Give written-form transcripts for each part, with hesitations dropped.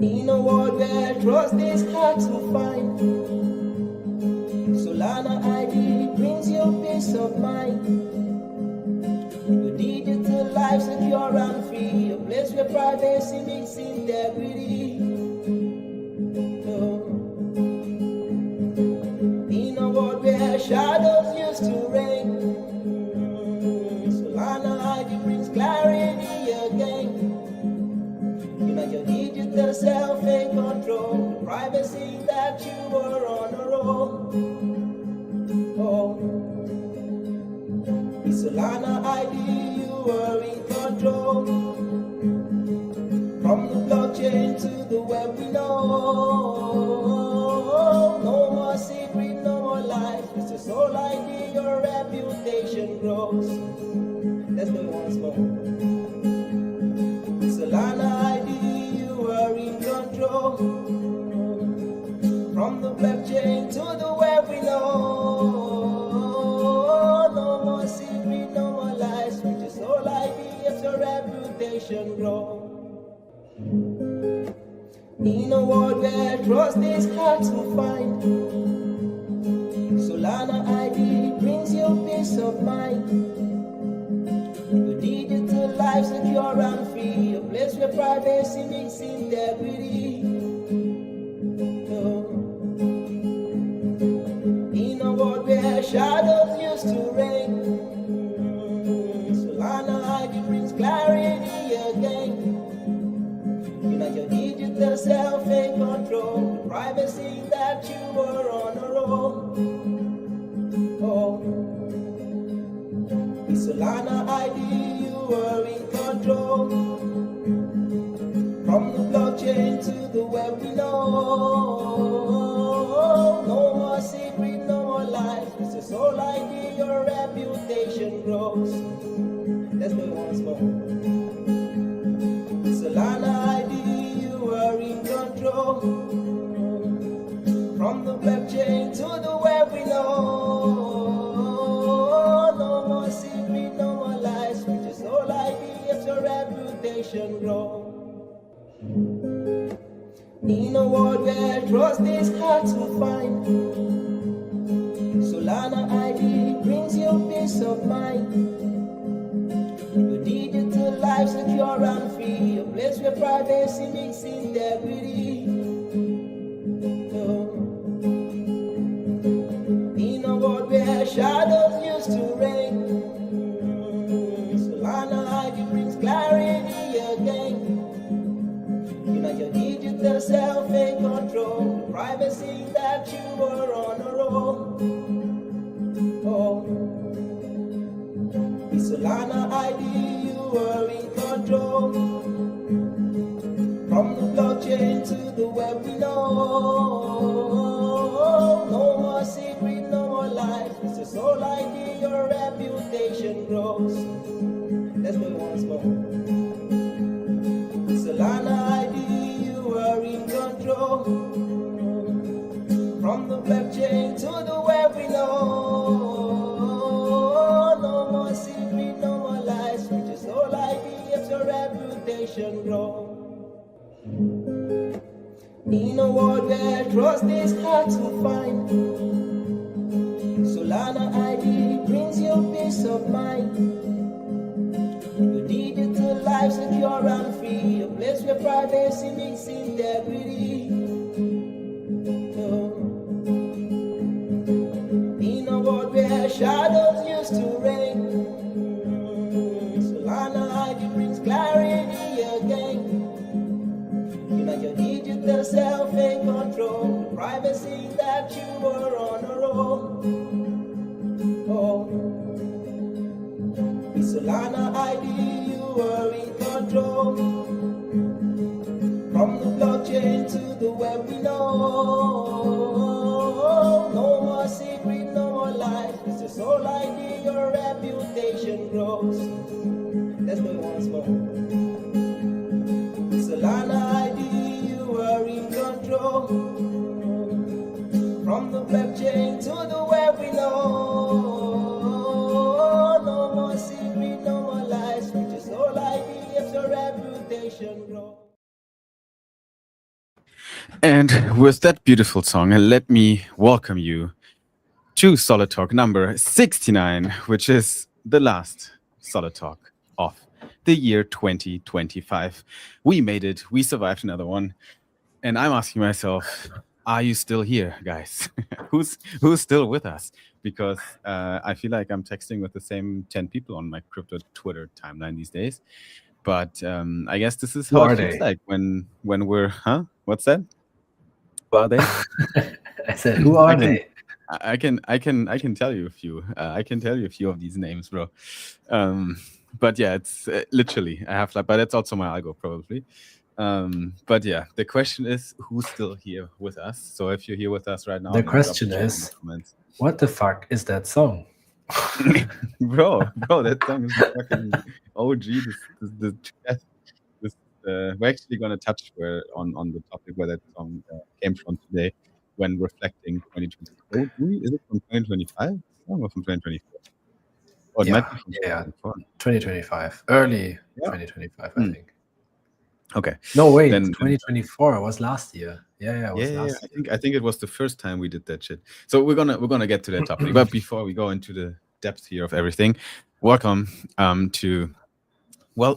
In a world where trust is hard to find, Solana ID brings you peace of mind. Your digital life secure and free, a place where privacy meets integrity. Oh. In a world where shadows used to reign, Solana ID brings clarity again. Unite your digital self in control, the privacy that you are on a roll. Oh, with Solana ID you are in control. From the blockchain to the web we know. No more secret, no more lies. With your soul ID your reputation grows. Let's do it once more. With Solana ID you are in control. From the blockchain to the web we know. No more secret, no more lies. With your soul ID as your reputation grows. In a world where trust is hard to find, Solana ID brings you peace of mind. Your digital life secure and free, a place where privacy meets integrity. Oh. In a world where shadows used to reign, Solana ID brings clarity again. Unite your digital self in control, the privacy that you are on a roll. Oh, with Solana ID you are in control. From the blockchain to the web we know. No more secret, no more lies. With your soul ID your reputation grows. Let's do it once more. Solana ID you are in control. From the blockchain to the web we know. No more secret, no more lies. With your soul ID as your reputation grows. In a world where trust is hard to find, Solana ID brings you peace of mind. Your digital life secure and free, a place where privacy meets integrity. Oh. In a world where shadows used to reign, Solana ID brings clarity again. Unite your digital self in control, the privacy that you are on a roll. Oh. With Solana ID you are in control. From the blockchain to the web we know. No more secret, no more lies. With your soul ID your reputation grows. Let's do it once more. With Solana ID you are in control. From the blockchain to the web we know. No more secret, no more lies. With your soul ID as your reputation grows. In a world where trust is hard to find, Solana ID brings you peace of mind. Your digital life secure and free, a place where privacy meets integrity. Oh. In a world where shadows used to reign, Solana ID brings clarity again. Unite your digital self in control, the privacy that you are on a roll. Oh, with Solana ID you are in control. From the blockchain to the web we know. No more secret, no more lies. With your soul ID your reputation grows. Let's do it once more. With Solana ID you are in control. From the blockchain to the web we know. No more secret, no more lies. With your soul ID as your reputation grows. And with that beautiful song, let me welcome you to Solid Talk number 69, which is the last Solid Talk of the year 2025. We made it. We survived another one. And I'm asking myself, are you still here, guys? who's still with us? Because I feel like I'm texting with the same 10 people on my crypto Twitter timeline these days. But I guess this is Who how it are feels they? like when we're What's that? Who are they? I said, who are I can they? I can tell you a few. I can tell you a few of these names, bro. Um, but yeah, it's literally I have like, but that's also my algo probably. But yeah, the question is who's still here with us? So if you're here with us right now, The then drop the question chat in the is, comments. what the fuck is that song? Bro, that song is the fucking OG. The chat. This we're actually gonna touch where on the topic where that song came from today when reflecting 2020. Oh, is it from 2025 or from 2024? Oh, it might Yeah, be from yeah, 2024. 2025, early Yeah. 2025, I Mm, think. okay. No, wait, Then 2024 was last year. Yeah, it yeah, was yeah, yeah. last year. I think it was the first time we did that shit. So we're gonna get to that topic. But before we go into the depth here of everything, welcome to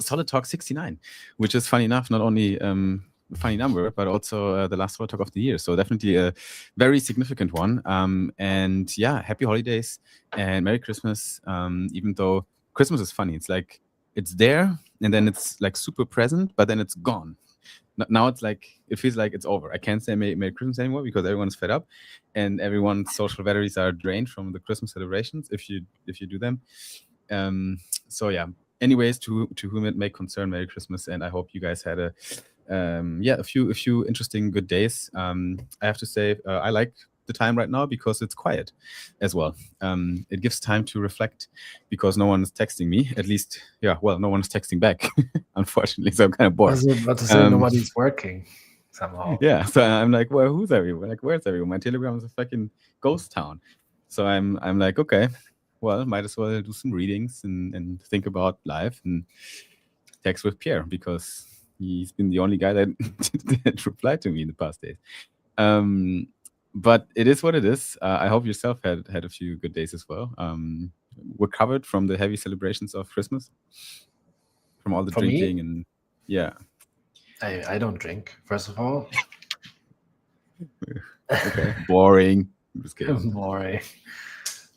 Solid Talk 69, which is funny enough, not only a funny number, but also the last Solid Talk of the year. So definitely a very significant one. And yeah, happy holidays and Merry Christmas. Even though Christmas is funny, it's like it's there and then it's like super present, but then it's gone. Now it's like it feels like it's over. I can't say Merry Christmas anymore because everyone's fed up, and everyone's social batteries are drained from the Christmas celebrations if you do them. So yeah. Anyways, to whom it may concern, Merry Christmas, and I hope you guys had a few interesting good days. I have to say I like the time right now because it's quiet as well. It gives time to reflect because no one is texting me. At least, yeah. Well, no one is texting back, unfortunately. So I'm kind of I bored. was about to say Um, nobody's working somehow. yeah. So I'm like, well, who's everyone? Like, where's everyone? My Telegram is a fucking ghost town. So I'm like, okay, well, might as well do some readings and think about life and text with Pierre because he's been the only guy that, that replied to me in the past days. Um, but it is what it is. I hope yourself had a few good days as well. Recovered from the heavy celebrations of Christmas, from all the For me, drinking and yeah. I don't drink, first of all. Okay, boring. I'm just kidding. Boring.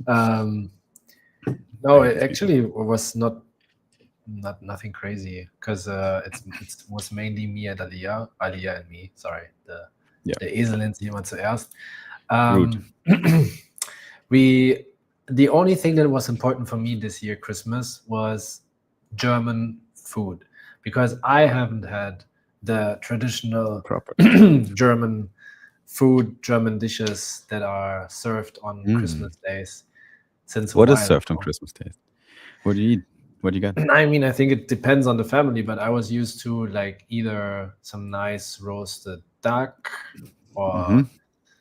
Um, no, I it just be actually was nothing crazy because it was mainly me and Alia and me. Sorry, yeah, der Esel nennt sich immer zuerst. rude. We the only thing that was important for me this year Christmas was German food because I haven't had the traditional Proper. German food, German dishes that are served on Christmas days since a What is while served on now. Christmas Day? What do you eat? What do you got? I mean, I think it depends on the family, but I was used to like either some nice roasted duck or Mm-hmm.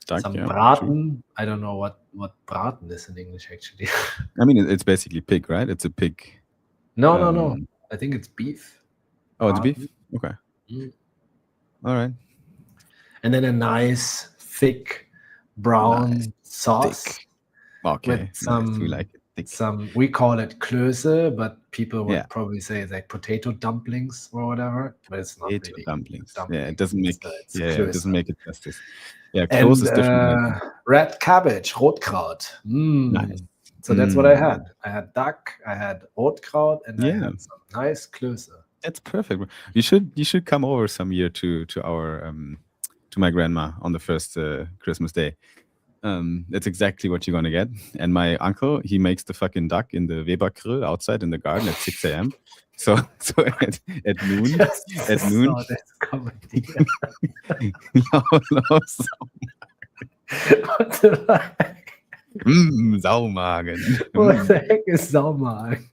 Duck, some yeah, true. braten. I don't know what braten is in English actually. I mean, it's basically pig, right? It's a pig. No. I think it's beef. Oh, it's Braten. beef. Okay. Mm. All right. And then a nice thick brown Nice. sauce Thick. Okay. with Nice. We like it thick. some we call it Klöße, but people would Yeah. probably say it's like potato dumplings or whatever. But it's not Potato really dumplings. Yeah, dumplings. it doesn't make. It's Yeah, it Klöße. doesn't make it justice. Yeah, close And is different. red cabbage, Rotkraut. Nice. So that's what I had. I had duck, I had Rotkraut, and I Yeah. had some nice Klöße. That's perfect. You should come over some year to our to my grandma on the first Christmas day. That's exactly what you're gonna get. And my uncle, he makes the fucking duck in the Weber grill outside in the garden at 6 a.m. So at noon, at noon, So that's comedy. What the heck? Saumagen. What the heck is Saumagen?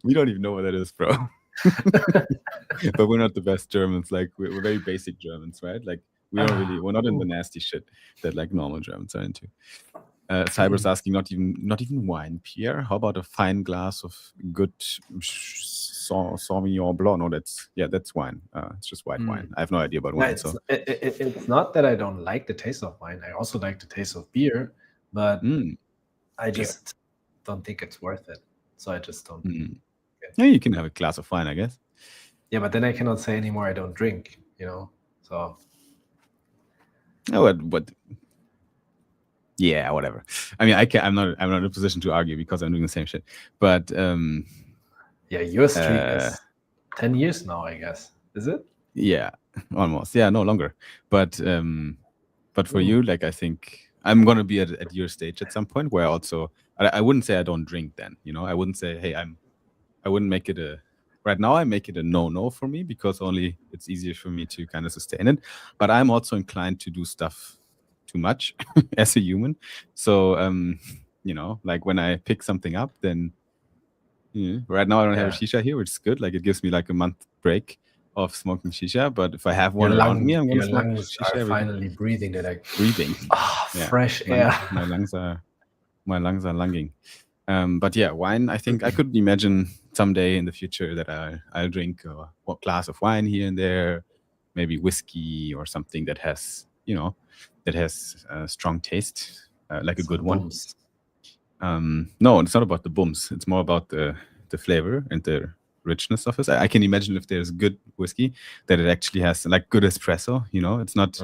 We don't even know what that is, bro. But we're not the best Germans. Like we're very basic Germans, right? Like we're not in the nasty shit that like normal Germans are into. Cyber's asking, not even wine, Pierre. How about a fine glass of good Sauvignon Blanc. No, that's wine. It's just white wine. I have no idea about Yeah, wine. it's, So it's not that I don't like the taste of wine. I also like the taste of beer, but I just don't think it's worth it. So I just don't. Yeah, you can have a glass of wine, I guess. Yeah, but then I cannot say anymore I don't drink, So No, but yeah, whatever. I mean, I'm not in a position to argue because I'm doing the same shit. But yeah, your streak is 10 years now, I guess. Is it? Yeah, almost. Yeah, no longer. But for you, like, I think I'm gonna be at your stage at some point where I wouldn't say I don't drink then. I wouldn't say, hey, I wouldn't make it right now I make it a no for me because only it's easier for me to kind of sustain it. But I'm also inclined to do stuff too much as a human. So like when I pick something up, then right now I don't have a shisha here, which is good. Like it gives me like a month break of smoking shisha. But if I have one around me, I'm gonna smoke shisha. Are finally breathing. They're like breathing. Fresh air. My lungs are lunging. But yeah, wine. I think I could imagine someday in the future that I'll drink a glass of wine here and there, maybe whiskey or something that has strong taste, like a good one. No, it's not about the booms. It's more about the flavor and the richness of it. I can imagine if there's good whiskey that it actually has like good espresso. It's not.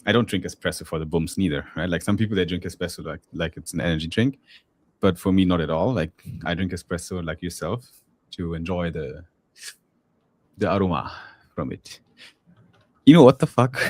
I don't drink espresso for the booms neither, right? Like some people, they drink espresso like it's an energy drink. But for me, not at all. Like I drink espresso like yourself to enjoy the aroma from it. You know what the fuck?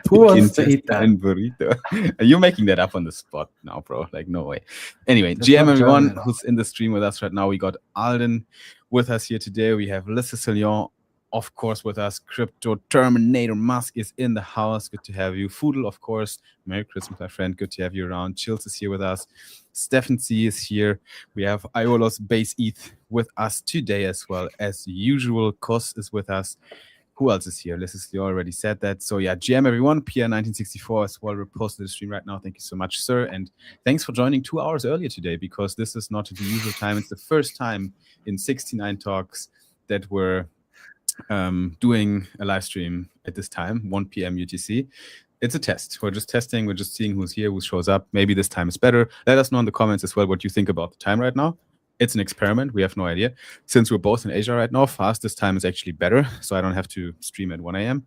Who wants to eat that? Burrito. Are you making that up on the spot now, bro? Like no way. Anyway, GM everyone who's in the stream with us right now. We got Alden with us here today. We have Le Sicilian, of course, with us. Crypto Terminator Musk is in the house. Good to have you. Foodle, of course. Merry Christmas, my friend. Good to have you around. Chills is here with us. Stefan C is here. We have Iolos Base ETH with us today as well. As usual, Kos is with us. Who else is here? You already said that. So yeah, GM everyone. PR1964 as well. We're posting the stream right now. Thank you so much, sir. And thanks for joining 2 hours earlier today because this is not the usual time. It's the first time in 69 talks that we're doing a live stream at this time, 1 p.m. UTC. It's a test. We're just testing. We're just seeing who's here, who shows up. Maybe this time is better. Let us know in the comments as well what you think about the time right now. It's an experiment. We have no idea. Since we're both in Asia right now, fast this time is actually better, so I don't have to stream at 1 a.m.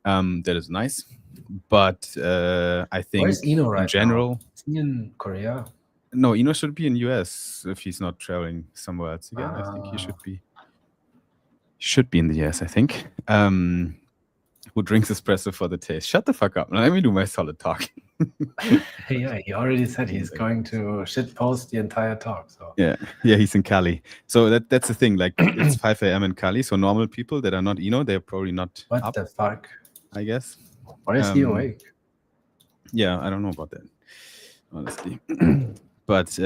That is nice. But I think where's Eno right in general, now? Is he in Korea? No, Eno should be in US if he's not traveling somewhere else again. I think he should be in the US, I think. Who drinks espresso for the taste? Shut the fuck up. Let me do my solid talk. Yeah, he already said he's going to shit post the entire talk. So yeah, he's in Cali. So that's the thing. Like it's 5 a.m. in Cali. So normal people that are not Eno, they're probably not what up, the fuck? I guess. Why is he awake? Yeah, I don't know about that, honestly. But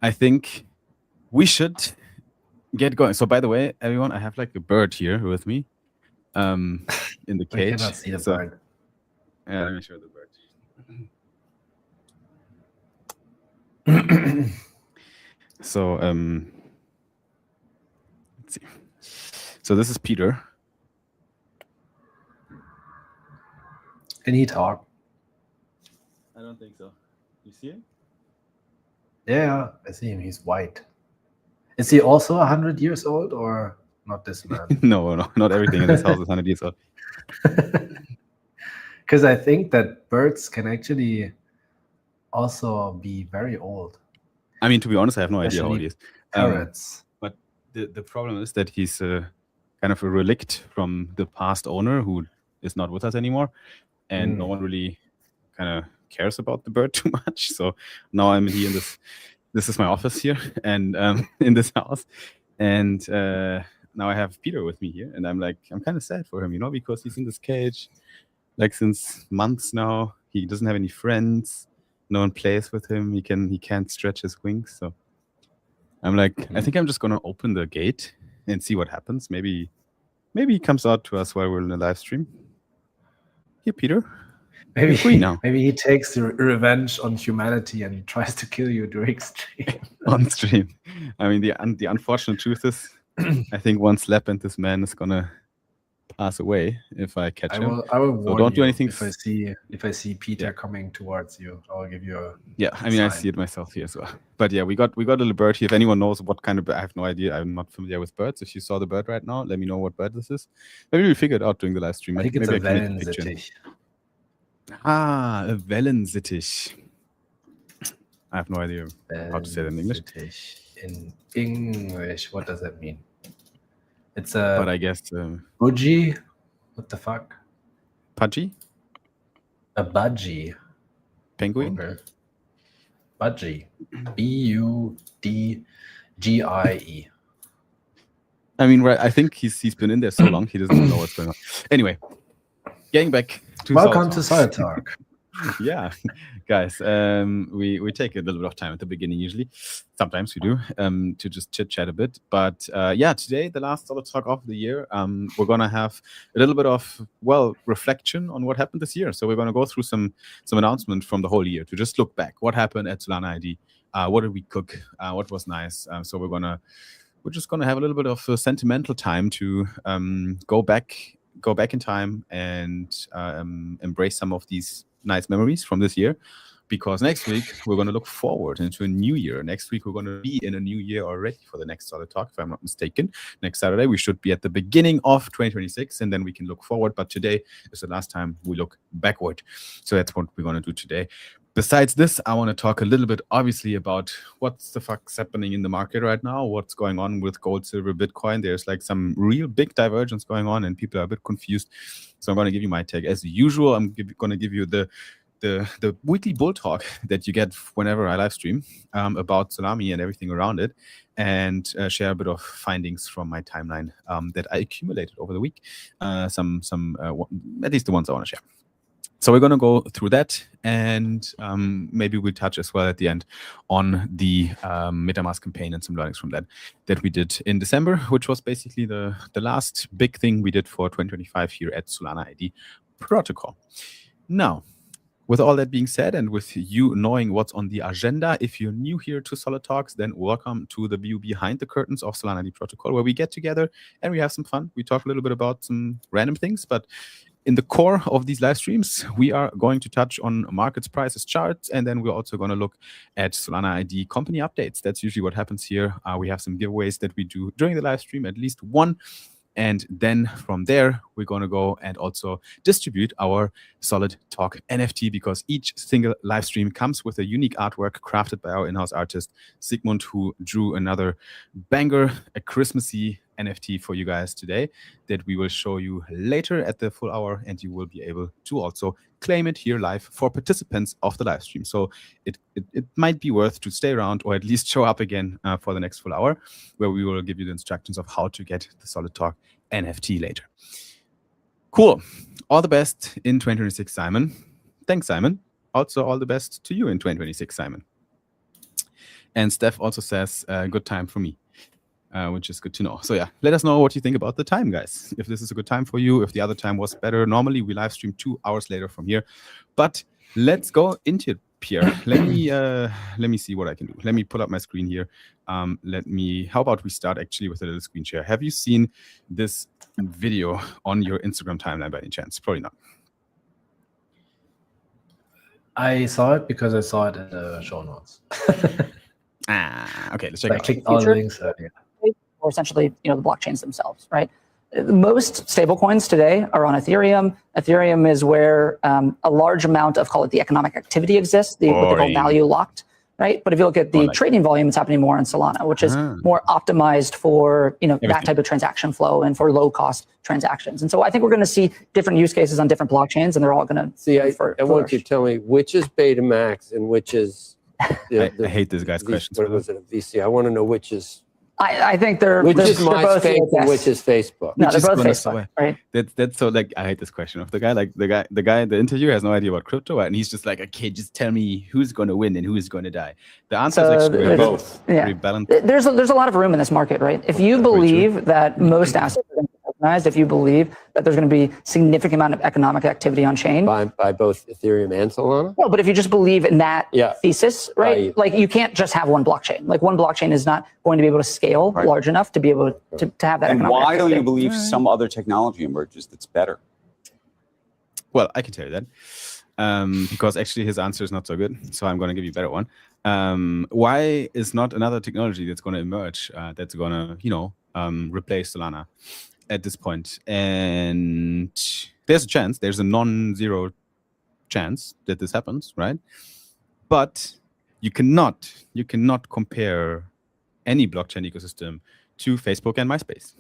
I think we should get going. So by the way, everyone, I have like a bird here with me in the cage. I cannot see the bird. Yeah, let me show the bird. So let's see. So this is Peter. Can he talk? I don't think so. You see him? Yeah, I see him. He's white. Is he also 100 years old or not this man? No, not everything in this house is 100 years old. Because I think that birds can actually also be very old. I mean, to be honest, I have no idea how old he is. Parrots. But the problem is that he's kind of a relict from the past owner who is not with us anymore. And no one really kind of cares about the bird too much. So now I'm here in this is my office here and in this house. And now I have Peter with me here. And I'm kind of sad for him, because he's in this cage like since months now. He doesn't have any friends. No one plays with him. He can't stretch his wings. So I'm I think I'm just gonna open the gate and see what happens. Maybe he comes out to us while we're in the live stream. Here, Peter. Maybe free now. maybe he takes revenge on humanity and tries to kill you during stream. On stream. I mean, the unfortunate truth is, I think one slap and this man is gonna pass away if I catch him. I will warn don't do you anything if I see Peter coming towards you. I'll give you a I mean, I sign. see it myself here as well. But yeah, we got a little bird here. If anyone knows what kind of bird, I have no idea. I'm not familiar with birds. If you saw the bird right now, let me know what bird this is. Maybe we'll figure it out during the live stream. I think it's Maybe a I can make a picture. Wellensittich. Ah, a Wellensittich. I have no idea how to say that in English. Wellensittich. In English, what does that mean? It's But a I guess budgie. What the fuck? Pudgy? A budgie. Penguin? Okay. Budgie. Budgie. I mean, right, I think he's been in there so long, he doesn't know what's going on. Anyway, getting back to Welcome Solid to Solid Talk. Yeah, guys, we take a little bit of time at the beginning usually. Sometimes we do to just chit chat a bit. But today, the last Solid Talk of the year, we're gonna have a little bit of reflection on what happened this year. So we're gonna go through some announcements from the whole year to just look back. What happened at Solana ID? What did we cook? What was nice? So we're just gonna have a little bit of a sentimental time to go back in time and embrace some of these nice memories from this year, because next week we're going to look forward into a new year. Next week we're going to be in a new year already for the next Solid Talk, if I'm not mistaken. Next Saturday we should be at the beginning of 2026, and then we can look forward. But today is the last time we look backward. So that's what we're going to do today. Besides this, I want to talk a little bit, obviously, about what's the fuck's happening in the market right now, what's going on with gold, silver, Bitcoin. There's like some real big divergence going on, and people are a bit confused. So I'm going to give you my take. As usual, I'm going to give you the weekly bull talk that you get whenever I live stream about Solana and everything around it, and share a bit of findings from my timeline that I accumulated over the week. At least the ones I want to share. So we're going to go through that, and maybe we'll touch as well at the end on the MetaMask campaign and some learnings from that we did in December, which was basically the last big thing we did for 2025 here at Solana ID Protocol. Now, with all that being said, and with you knowing what's on the agenda, if you're new here to Solid Talks, then welcome to the view behind the curtains of Solana ID Protocol, where we get together and we have some fun. We talk a little bit about some random things, but in the core of these live streams, we are going to touch on markets, prices, charts, and then we're also going to look at Solana ID company updates. That's usually what happens here. We have some giveaways that we do during the live stream, at least one. And then from there, we're going to go and also distribute our Solid Talk NFT, because each single live stream comes with a unique artwork crafted by our in-house artist, Sigmund, who drew another banger, a Christmassy NFT for you guys today that we will show you later at the full hour, and you will be able to also claim it here live for participants of the live stream. So it might be worth to stay around, or at least show up again for the next full hour, where we will give you the instructions of how to get the Solid Talk NFT later. Cool. All the best in 2026, Simon. Thanks, Simon. Also, all the best to you in 2026, Simon. And Steph also says, good time for me. Which is good to know. So yeah, let us know what you think about the time, guys. If this is a good time for you, if the other time was better. Normally we live stream 2 hours later from here, but let's go into it, Pierre. Let me see what I can do. Let me pull up my screen here. How about we start actually with a little screen share? Have you seen this video on your Instagram timeline by any chance? Probably not. I saw it because I saw it in the show notes. Okay, let's check it out. I clicked all the links earlier. Or essentially, the blockchains themselves, right? Most stablecoins today are on Ethereum. Ethereum is where a large amount of, call it, the economic activity exists, what they call value locked, right? But if you look at the trading volume, it's happening more on Solana, which is more optimized for that type of transaction flow and for low cost transactions. And so I think we're going to see different use cases on different blockchains, and they're all going to see. I want you to tell me which is Betamax and which is. I hate this guy's questions. What was it? A VC. I want to know which is. I think which is MySpace both, and which is Facebook. No, they're both Facebook, right? That's so I hate this question of the guy. Like the interviewer has no idea about crypto, and he's just like, okay, just tell me who's going to win and who's going to die. The answer is actually both. Yeah. Rebalance. There's a lot of room in this market, right? If you believe that most assets are going to if you believe that there's going to be significant amount of economic activity on chain. By both Ethereum and Solana? No, but if you just believe in that thesis, right? Right. Like you can't just have one blockchain. Like one blockchain is not going to be able to scale large enough to be able to have that And economic why don't activity. you believe some other technology emerges that's better? Well, I can tell you that. Because actually his answer is not so good. So I'm going to give you a better one. Why is not another technology that's going to emerge that's going to, replace Solana at this point? And there's a chance, there's a non-zero chance that this happens, right? But you cannot compare any blockchain ecosystem to Facebook and MySpace.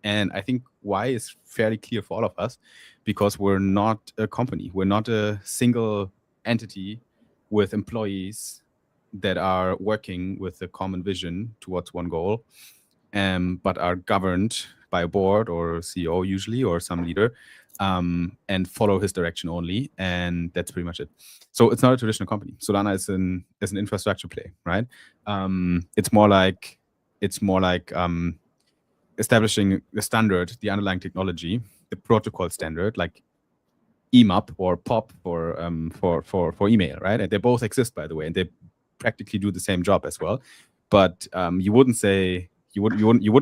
And I think why is fairly clear for all of us, because we're not a company. We're not a single entity with employees that are working with a common vision towards one goal, but are governed by a board or CEO usually, or some leader, and follow his direction only. And that's pretty much it. So it's not a traditional company. Solana is an infrastructure play, right? It's more like establishing the standard, the underlying technology, the protocol standard, like EMAP or POP for email, right? And they both exist, by the way, and they practically do the same job as well. But you wouldn't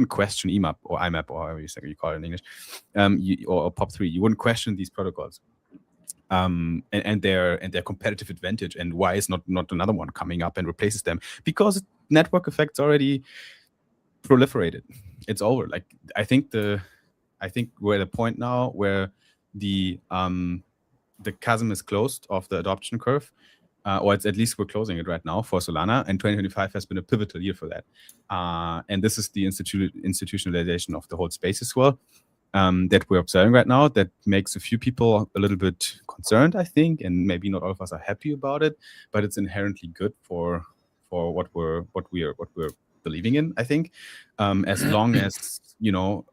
question EMAP or IMAP or however you call it in English, or POP3. You wouldn't question these protocols and their competitive advantage, and why is not another one coming up and replaces them? Because network effects already proliferated. It's over. Like I think we're at a point now where the chasm is closed of the adoption curve, or it's at least we're closing it right now for Solana, and 2025 has been a pivotal year for that. And this is the institutionalization of the whole space as well, that we're observing right now, that makes a few people a little bit concerned, I think, and maybe not all of us are happy about it, but it's inherently good for what we're believing in, I think, as long as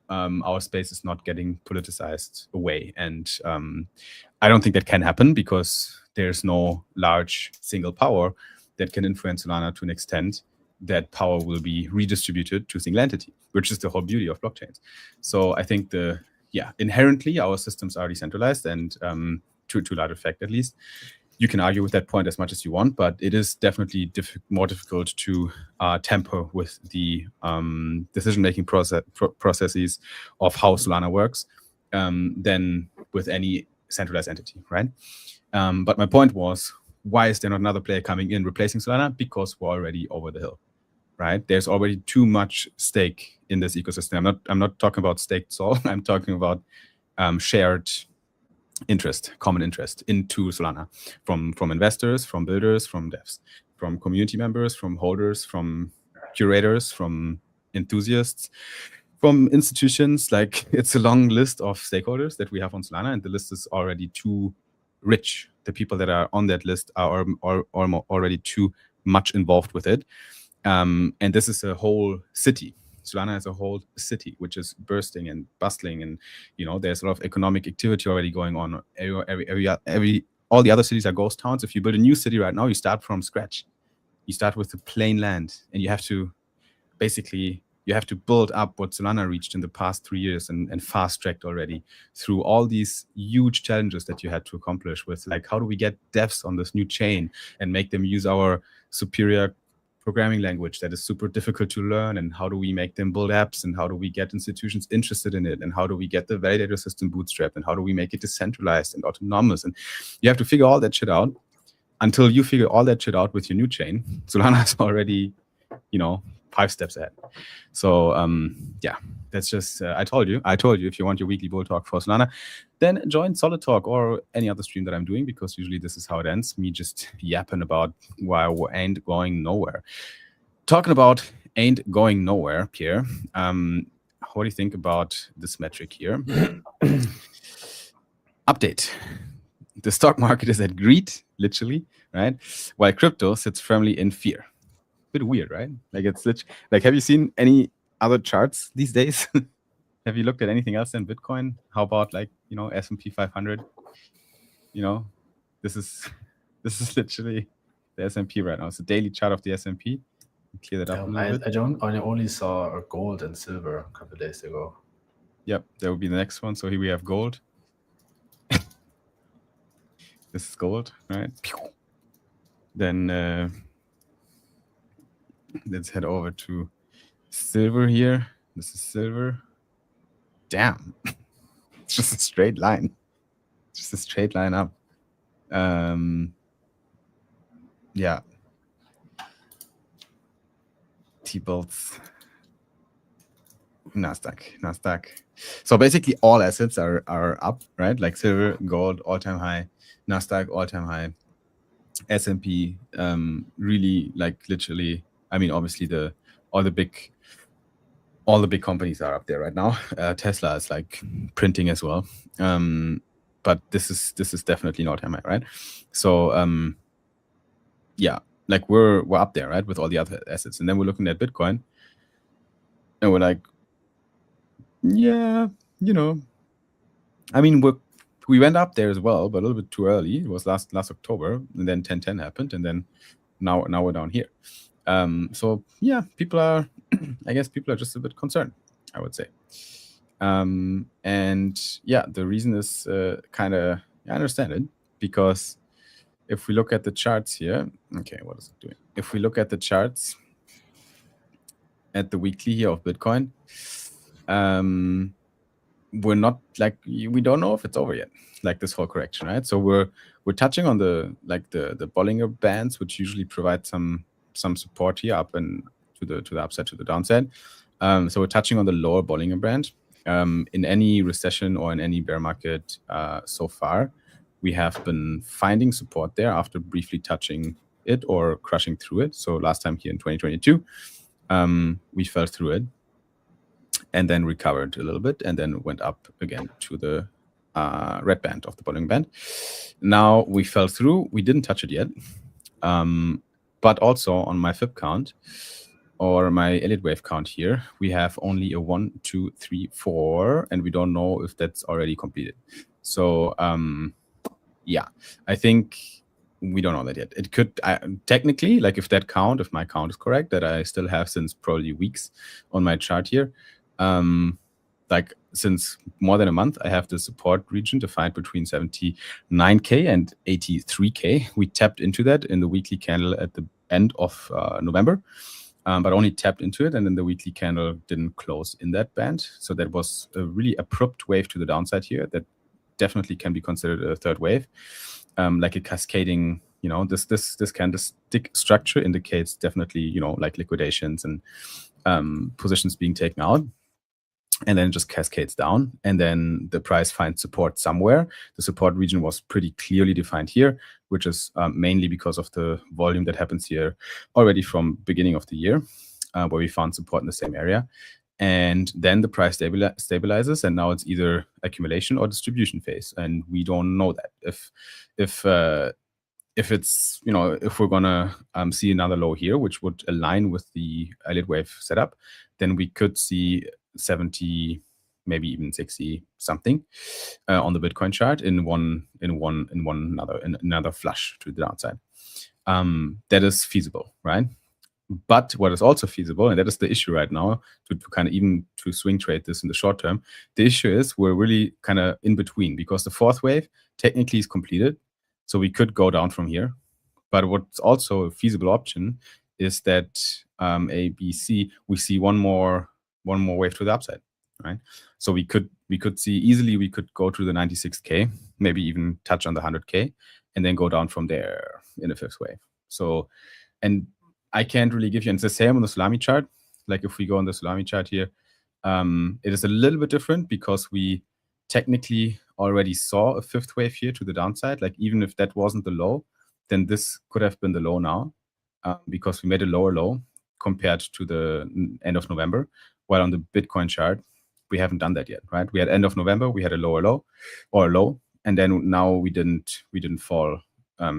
our space is not getting politicized away. And I don't think that can happen, because there's no large single power that can influence Solana to an extent that power will be redistributed to a single entity, which is the whole beauty of blockchains. So I think inherently our systems are decentralized, and to a large effect at least. You can argue with that point as much as you want, but it is definitely more difficult to tamper with the decision-making processes of how Solana works than with any centralized entity, right? But my point was, why is there not another player coming in replacing Solana? Because we're already over the hill, right? There's already too much stake in this ecosystem. I'm not talking about staked SOL. I'm talking about shared interest, common interest into Solana from investors, from builders, from devs, from community members, from holders, from curators, from enthusiasts, from institutions. Like, it's a long list of stakeholders that we have on Solana, and the list is already too rich. The people that are on that list are already too much involved with it. And this is a whole city. Solana is a whole city which is bursting and bustling, and there's a lot of economic activity already going on. All the other cities are ghost towns. If you build a new city right now, you start from scratch. You start with the plain land, and you have to build up what Solana reached in the past 3 years and fast-tracked already through all these huge challenges that you had to accomplish with, like, how do we get devs on this new chain and make them use our superior programming language that is super difficult to learn, and how do we make them build apps, and how do we get institutions interested in it, and how do we get the validator system bootstrapped, and how do we make it decentralized and autonomous? And you have to figure all that shit out. Until you figure all that shit out with your new chain, Solana is already 5 steps ahead. So that's just I told you if you want your weekly bull talk for Solana, then join Solid Talk or any other stream that I'm doing, because usually this is how it ends, me just yapping about why we ain't going nowhere. Talking about ain't going nowhere, Pierre, what do you think about this metric here? Update. The stock market is at greed, literally, right? While crypto sits firmly in fear. Bit weird, right? Like, it's like, have you seen any other charts these days? Have you looked at anything else than Bitcoin? How about, like, S&P 500? This is literally the S&P right now. It's a daily chart of the S&P. Clear that up a little bit. I only saw gold and silver a couple of days ago. Yep, that would be the next one. So here we have gold. This is gold, right? Then let's head over to silver here. This is silver. Damn. It's just a straight line. Just a straight line up. Yeah. T-bills. Nasdaq. So basically all assets are up, right? Like silver, gold, all-time high, Nasdaq, all-time high, S&P, really like literally, I mean, obviously all the big companies are up there right now. Tesla is like printing as well. But this is definitely an all-time high, right? So yeah, like we're up there, right, with all the other assets. And then we're looking at Bitcoin and we're like, yeah, you know, I mean, we went up there as well, but a little bit too early. It was last October, and then 1010 happened, and then now we're down here. So yeah, people are I guess people are just a bit concerned, I would say. And yeah, the reason is kind of, I understand it, because if we look at the charts here, okay, what is it doing? If we look at the charts at the weekly here of Bitcoin, we're not like, we don't know if it's over yet, like this whole correction, right? So we're touching on the Bollinger Bands, which usually provide some support here up and to the upside, to the downside. So we're touching on the lower Bollinger Band. In any recession or in any bear market so far, we have been finding support there after briefly touching it or crushing through it. So last time here in 2022, we fell through it and then recovered a little bit and then went up again to the red band of the Bollinger Band. Now we fell through. We didn't touch it yet. But also on my FIB count or my Elliott wave count here, we have only a 1, 2, 3, 4, and we don't know if that's already completed. So yeah, I think we don't know that yet. It could technically, like if my count is correct, that I still have since probably weeks on my chart here, like since more than a month, I have the support region defined between 79K and 83K. We tapped into that in the weekly candle at the end of November, but only tapped into it, and then the weekly candle didn't close in that band. So that was a really abrupt wave to the downside here that definitely can be considered a third wave, like a cascading, you know, this candlestick structure indicates definitely, you know, like liquidations and positions being taken out, and then it just cascades down, and then the price finds support somewhere. The support region was pretty clearly defined here, which is mainly because of the volume that happens here already from beginning of the year, where we found support in the same area. And then the price stabilizes, and now it's either accumulation or distribution phase, and we don't know that. If it's, you know, if we're gonna see another low here, which would align with the Elliott wave setup, then we could see 70, maybe even 60 something on the Bitcoin chart in another flush to the downside. That is feasible, right? But what is also feasible, and that is the issue right now, to kind of even to swing trade this in the short term, the issue is we're really kind of in between, because the fourth wave technically is completed, so we could go down from here. But what's also a feasible option is that A, B, C, we see one more wave to the upside, right? So we could see easily, we could go to the 96K, maybe even touch on the 100K, and then go down from there in the fifth wave. So, and I can't really give you, and it's the same on the Salami chart. Like if we go on the Salami chart here, it is a little bit different because we technically already saw a fifth wave here to the downside. Like even if that wasn't the low, then this could have been the low now, because we made a lower low compared to the end of November. While on the Bitcoin chart, we haven't done that yet, right? We had end of November, we had a lower low or a low, and then now we didn't fall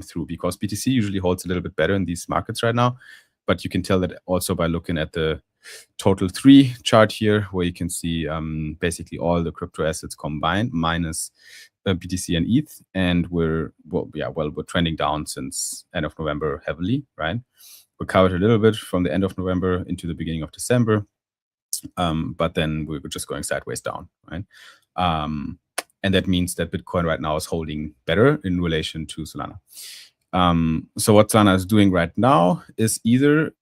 through, because BTC usually holds a little bit better in these markets right now. But you can tell that also by looking at the total 3 chart here, where you can see basically all the crypto assets combined minus BTC and ETH, and we're trending down since end of November heavily, right? We covered a little bit from the end of November into the beginning of December, But then we were just going sideways down, right? And that means that Bitcoin right now is holding better in relation to Solana. So what Solana is doing right now is either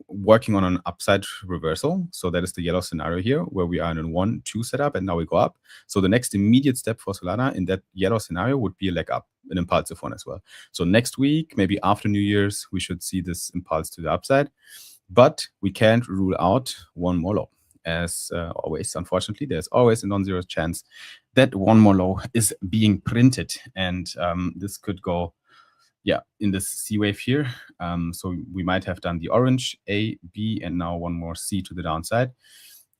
working on an upside reversal. So that is the yellow scenario here, where we are in a 1-2 setup, and now we go up. So the next immediate step for Solana in that yellow scenario would be a leg up, an impulsive one as well. So next week, maybe after New Year's, we should see this impulse to the upside. But we can't rule out one more low. As always, unfortunately, there's always a non-zero chance that one more low is being printed. And this could go, in this C wave here. So we might have done the orange A, B, and now one more C to the downside.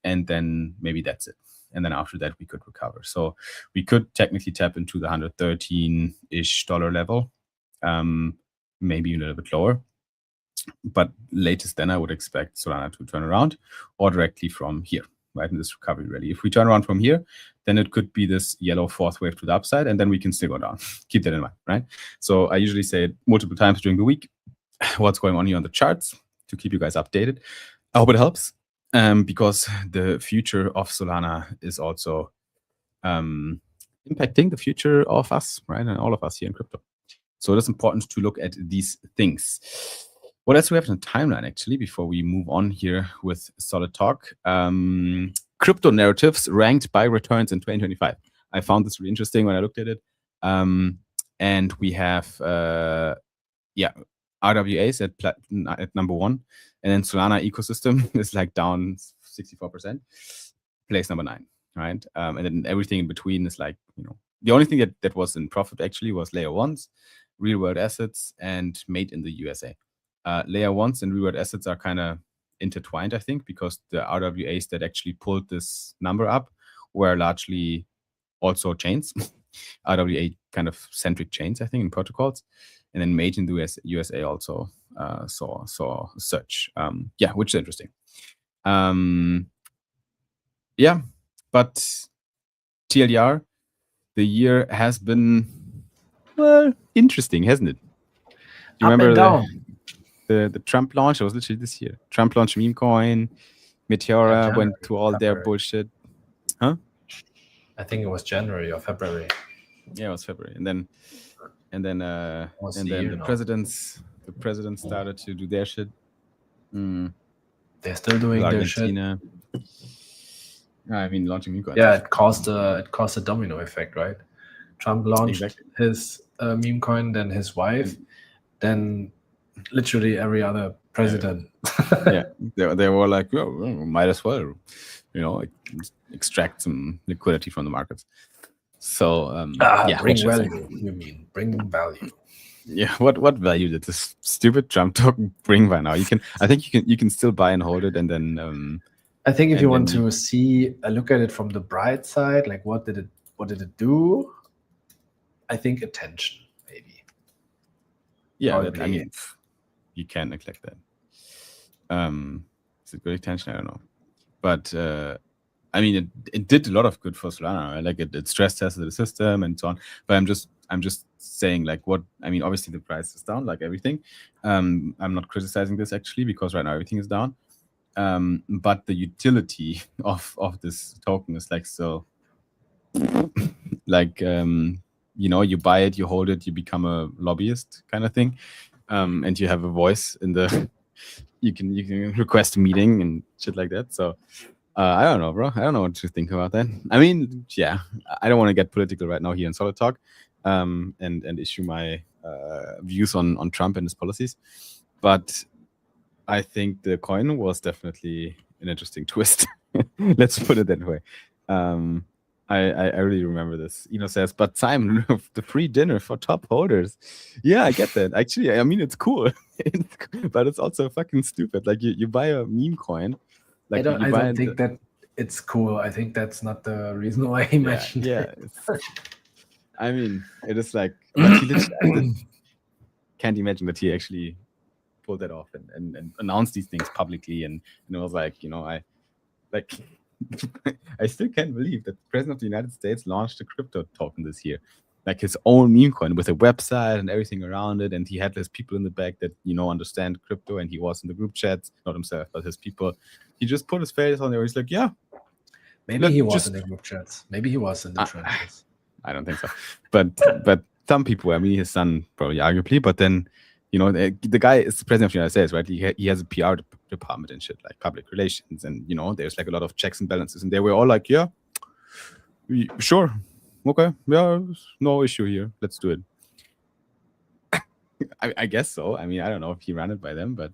And then maybe that's it. And then after that, we could recover. So we could technically tap into the $113-ish level, maybe a little bit lower. But latest then I would expect Solana to turn around, or directly from here, right, in this recovery rally. If we turn around from here, then it could be this yellow fourth wave to the upside, and then we can still go down. Keep that in mind, right? So I usually say it multiple times during the week, what's going on here on the charts to keep you guys updated. I hope it helps, because the future of Solana is also impacting the future of us, right, and all of us here in crypto. So it is important to look at these things. What else do we have in the timeline, actually, before we move on here with Solid Talk? Crypto narratives ranked by returns in 2025. I found this really interesting when I looked at it. And we have, RWAs at number 1. And then Solana ecosystem is like down 64%. Place number 9, right? And then everything in between is like, the only thing that was in profit, actually, was layer 1s, real world assets, and made in the USA. Layer 1s and real world assets are kind of intertwined, I think, because the RWAs that actually pulled this number up were largely also chains, RWA kind of centric chains, I think, in protocols. And then made in the USA also saw search, which is interesting. But TLDR, the year has been, well, interesting, hasn't it? Do you Up remember and down. the Trump launch? It was literally this year. Trump launched meme coin, Meteora January, went to all their February. bullshit. I think it was January or February. Yeah, it was February. And then What's and the then year the now? presidents started to do their shit. They're still doing their shit. Argentina. I mean, launching meme coins. Yeah, it caused a domino effect, right? Trump launched Exactly. his meme coin, then his wife, then literally every other president. Yeah, they were like, might as well, extract some liquidity from the markets. So bring which is- value. You mean bring value? Yeah, what value did this stupid Trump token bring by now? I think you can still buy and hold it, and then I think if And you then want to see a look at it from the bright side, like what did it do? I think attention, maybe. yeah, Probably. I mean, you can't neglect that. Is it good attention? I don't know, but I mean, it did a lot of good for Solana. Right? Like it stress tested the system and so on. But I'm just saying, like, what I mean. Obviously, the price is down, like everything. I'm not criticizing this actually, because right now everything is down. But the utility of this token is like so, like you buy it, you hold it, you become a lobbyist kind of thing, and you have a voice in the. You can request a meeting and shit like that. So I don't know, bro. I don't know what to think about that. I mean, yeah, I don't want to get political right now here in Solid Talk, and issue my views on Trump and his policies, but I think the coin was definitely an interesting twist. Let's put it that way. I really remember this. Eno says, but Simon, the free dinner for top holders. Yeah, I get that. Actually, I mean, it's cool. But it's also fucking stupid. Like you buy a meme coin. Like I don't think that it's cool. I think that's not the reason why he mentioned it. I mean, it is like, but he can't imagine that he actually pulled that off and announced these things publicly, and it was like, I still can't believe that the president of the United States launched a crypto token this year. like his own meme coin with a website and everything around it, and he had his people in the back that understand crypto, and he was in the group chats, not himself but his people. He just put his face on there. He's like, yeah, Maybe Look, he was just- in the group chats. Maybe he was in the trenches. I don't think so, but some people, I mean, his son probably arguably, but then the guy is the president of the United States, right? He has a PR department and shit, like public relations, and there's like a lot of checks and balances, and they were all like, yeah, sure, okay, yeah, no issue here, let's do it. I guess so. I mean, I don't know if he ran it by them, but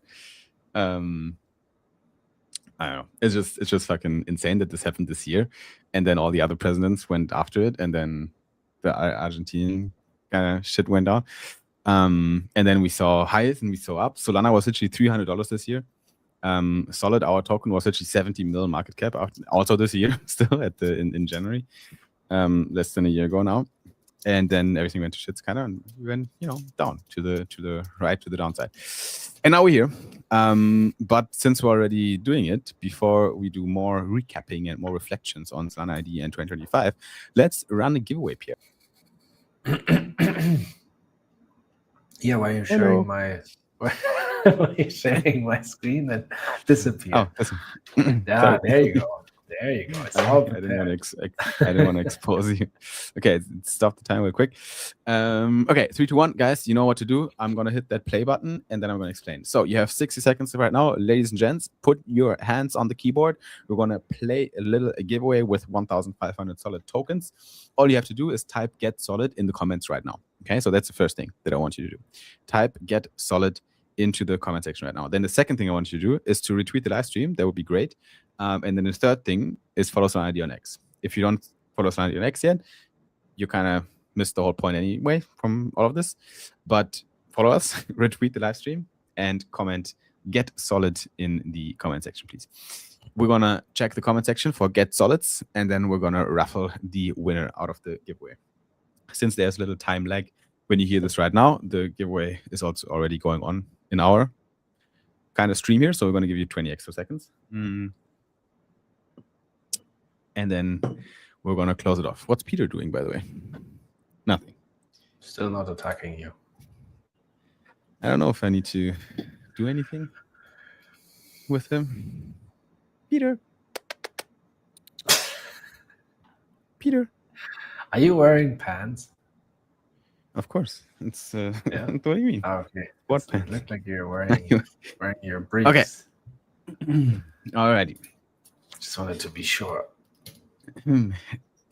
I don't know. It's just fucking insane that this happened this year, and then all the other presidents went after it, and then the Argentine kind of shit went down. And then we saw highs and we saw up. Solana was literally $300 this year. Solid, our token, was actually 70 mil market cap also this year, still in January, less than a year ago now. And then everything went to shit kind of, and we went down to the right, to the downside. And now we're here. But since we're already doing it, before we do more recapping and more reflections on Solana ID and 2025, let's run a giveaway, Pierre. Yeah, why are you sharing my why are you sharing my screen and disappear? Oh, that's Yeah, sorry. there you go. There you go. It's all I didn't want prepared. to expose you. Okay, stop the time real quick. Okay, 3, 2, 1, guys. You know what to do. I'm gonna hit that play button and then I'm gonna explain. So you have 60 seconds right now, ladies and gents. Put your hands on the keyboard. We're gonna play a giveaway with 1,500 solid tokens. All you have to do is type "get solid" in the comments right now. Okay, so that's the first thing that I want you to do. Type "get solid" into the comment section right now. Then the second thing I want you to do is to retweet the live stream. That would be great. And then the third thing is follow Solana ID on X. If you don't follow Solana ID on X yet, you kind of missed the whole point anyway from all of this. But follow us, retweet the live stream, and comment "get solid" in the comment section, please. We're gonna check the comment section for "get solids," and then we're gonna raffle the winner out of the giveaway. Since there's a little time lag when you hear this right now, the giveaway is also already going on in our kind of stream here. So we're going to give you 20 extra seconds. And then we're going to close it off. What's Peter doing, by the way? Nothing. Still not attacking you. I don't know if I need to do anything with him. Peter. Peter. Are you wearing pants? Of course. It's Yeah. what do you mean? Oh, okay. What It pants? looked like you're wearing your briefs. Okay. Alrighty. Just wanted to be sure.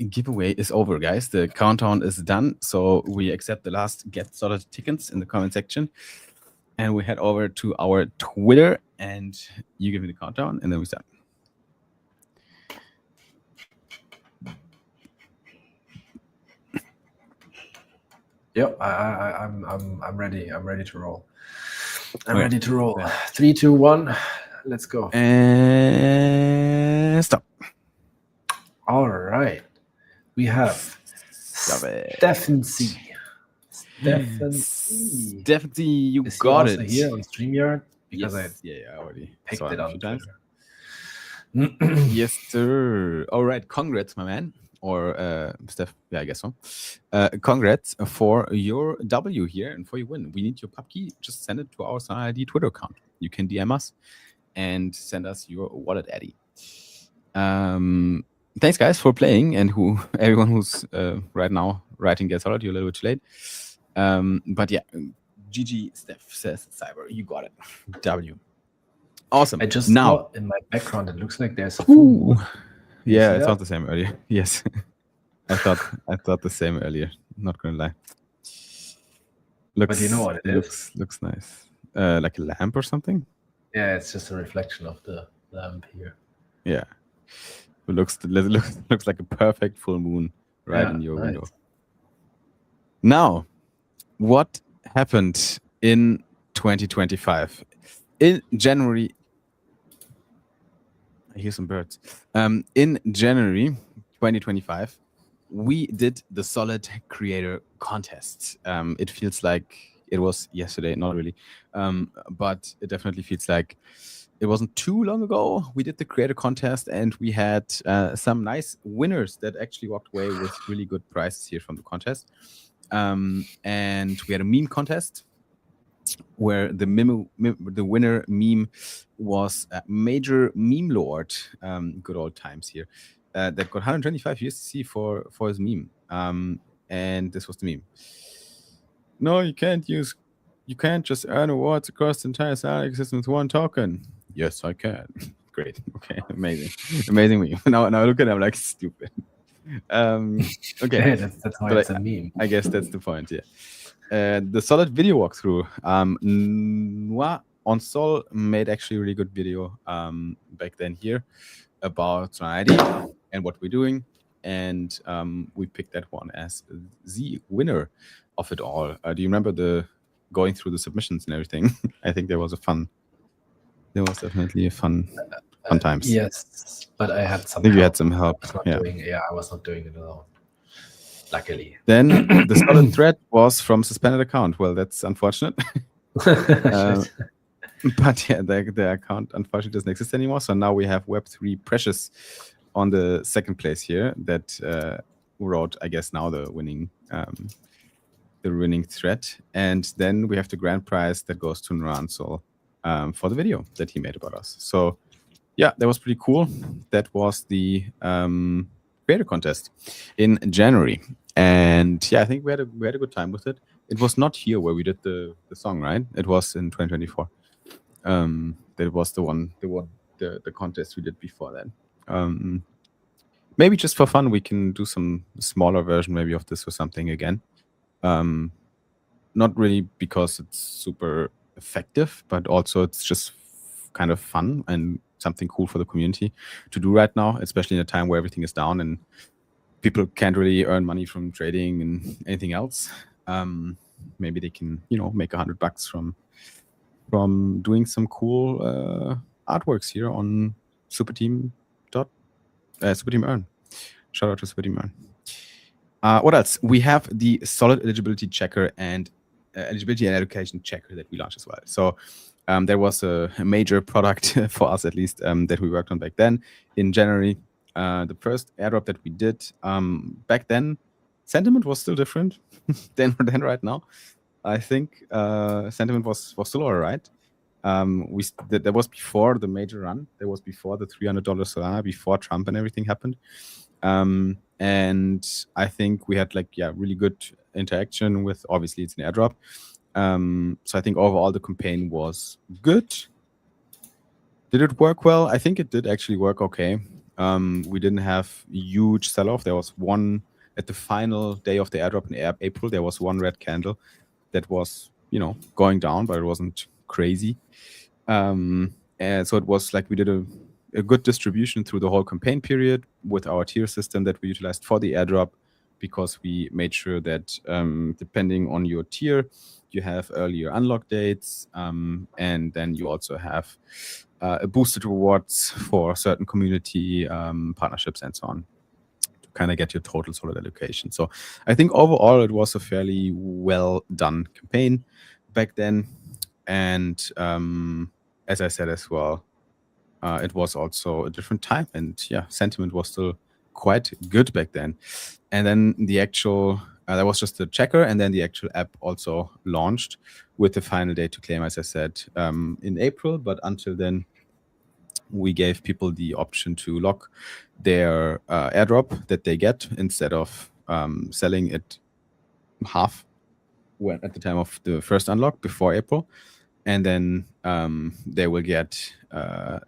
Giveaway is over, guys. The countdown is done. So we accept the last "get solid" tickets in the comment section. And we head over to our Twitter and you give me the countdown and then we start. Yep, I'm ready. I'm ready to roll. I'm Okay. ready to roll. Yeah. 3, 2, 1. Let's go. And stop. All right. We have Stop it. Stefan C. Stefan C. Definitely, you Is he got also it. here on StreamYard? Because Yes. Yeah, I already I picked saw it a on few times. Twitter. Yes, sir. All right, congrats, my man. Or Steph, yeah, I guess so. Congrats for your W here and for your win. We need your pub key. Just send it to our Solana ID Twitter account. You can DM us and send us your wallet addy. Thanks, guys, for playing, and everyone who's right now writing "get solid." You're a little bit too late. But yeah, GG. Steph says Cyber, you got it. W. Awesome. I just now. saw in my background, it looks like there's a full Ooh. moon. Yeah, see I that? thought the same earlier. Yes, I thought the same earlier. Not gonna lie. Looks, But you know what it is? Looks nice. Like a lamp or something. Yeah, it's just a reflection of the lamp here. Yeah, it looks like a perfect full moon right Yeah, in your nice. window. Now, what happened in 2025? In January, I hear some birds. In January 2025, we did the Solid Creator Contest. It feels like it was yesterday, not really, but it definitely feels like it wasn't too long ago, we did the creator contest, and we had some nice winners that actually walked away with really good prizes here from the contest. And we had a meme contest where the winner meme was Major Meme Lord, good old times here, that got 125 USDC for his meme. And this was the meme. No, you can't just earn awards across the entire Solid ecosystem with one token. Yes, I can. Great. Okay, amazing. Amazing meme. Now I look at it, I'm like, stupid. Okay. That's why But it's a meme. I guess that's the point, yeah. The Solid video walkthrough. Noir on Sol made actually a really good video back then here about Solidity and what we're doing. And we picked that one as the winner of it all. Do you remember going through the submissions and everything? I think there was definitely a fun times. Yes, but I had some. I think you help. had some help. I was not doing it alone. Luckily. Then the Solid thread was from suspended account. Well, that's unfortunate. But yeah, the account unfortunately doesn't exist anymore. So now we have Web3 Precious on the second place here that wrote, I guess, now the winning thread. And then we have the grand prize that goes to Noransol for the video that he made about us. So yeah, that was pretty cool. That was the creator contest in January. And yeah, I think we had a good time with it. It was not here where we did the song, right? It was in 2024. That was the contest we did before that. Maybe just for fun, we can do some smaller version maybe of this or something again. Not really because it's super effective, but also it's just kind of fun and something cool for the community to do right now, especially in a time where everything is down and people can't really earn money from trading and anything else. Maybe they can, make $100 from doing some cool artworks here on Superteam Earn. Shout out to Superteam Earn. What else? We have the Solid eligibility checker and eligibility and education checker that we launched as well. So there was a major product for us, at least, that we worked on back then in January. The first airdrop that we did back then, sentiment was still different than right now. I think sentiment was still all right. That was before the major run. That was before the $300 Solana, before Trump and everything happened. And I think we had really good interaction with, obviously it's an airdrop. So I think overall the campaign was good. Did it work well? I think it did actually work okay. We didn't have huge sell-off. There was one at the final day of the airdrop in April. There was one red candle that was, going down, but it wasn't crazy. And so it was like we did a good distribution through the whole campaign period with our tier system that we utilized for the airdrop, because we made sure that depending on your tier, you have earlier unlock dates, and then you also have boosted rewards for certain community partnerships and so on, to kind of get your total Solid allocation. So I think overall it was a fairly well done campaign back then. And as I said as well, it was also a different time, and sentiment was still quite good back then. And then the actual that was just the checker, and then the actual app also launched with the final day to claim, as I said, in April. But until then, we gave people the option to lock their airdrop that they get, instead of selling it half at the time of the first unlock before April. And then they will get a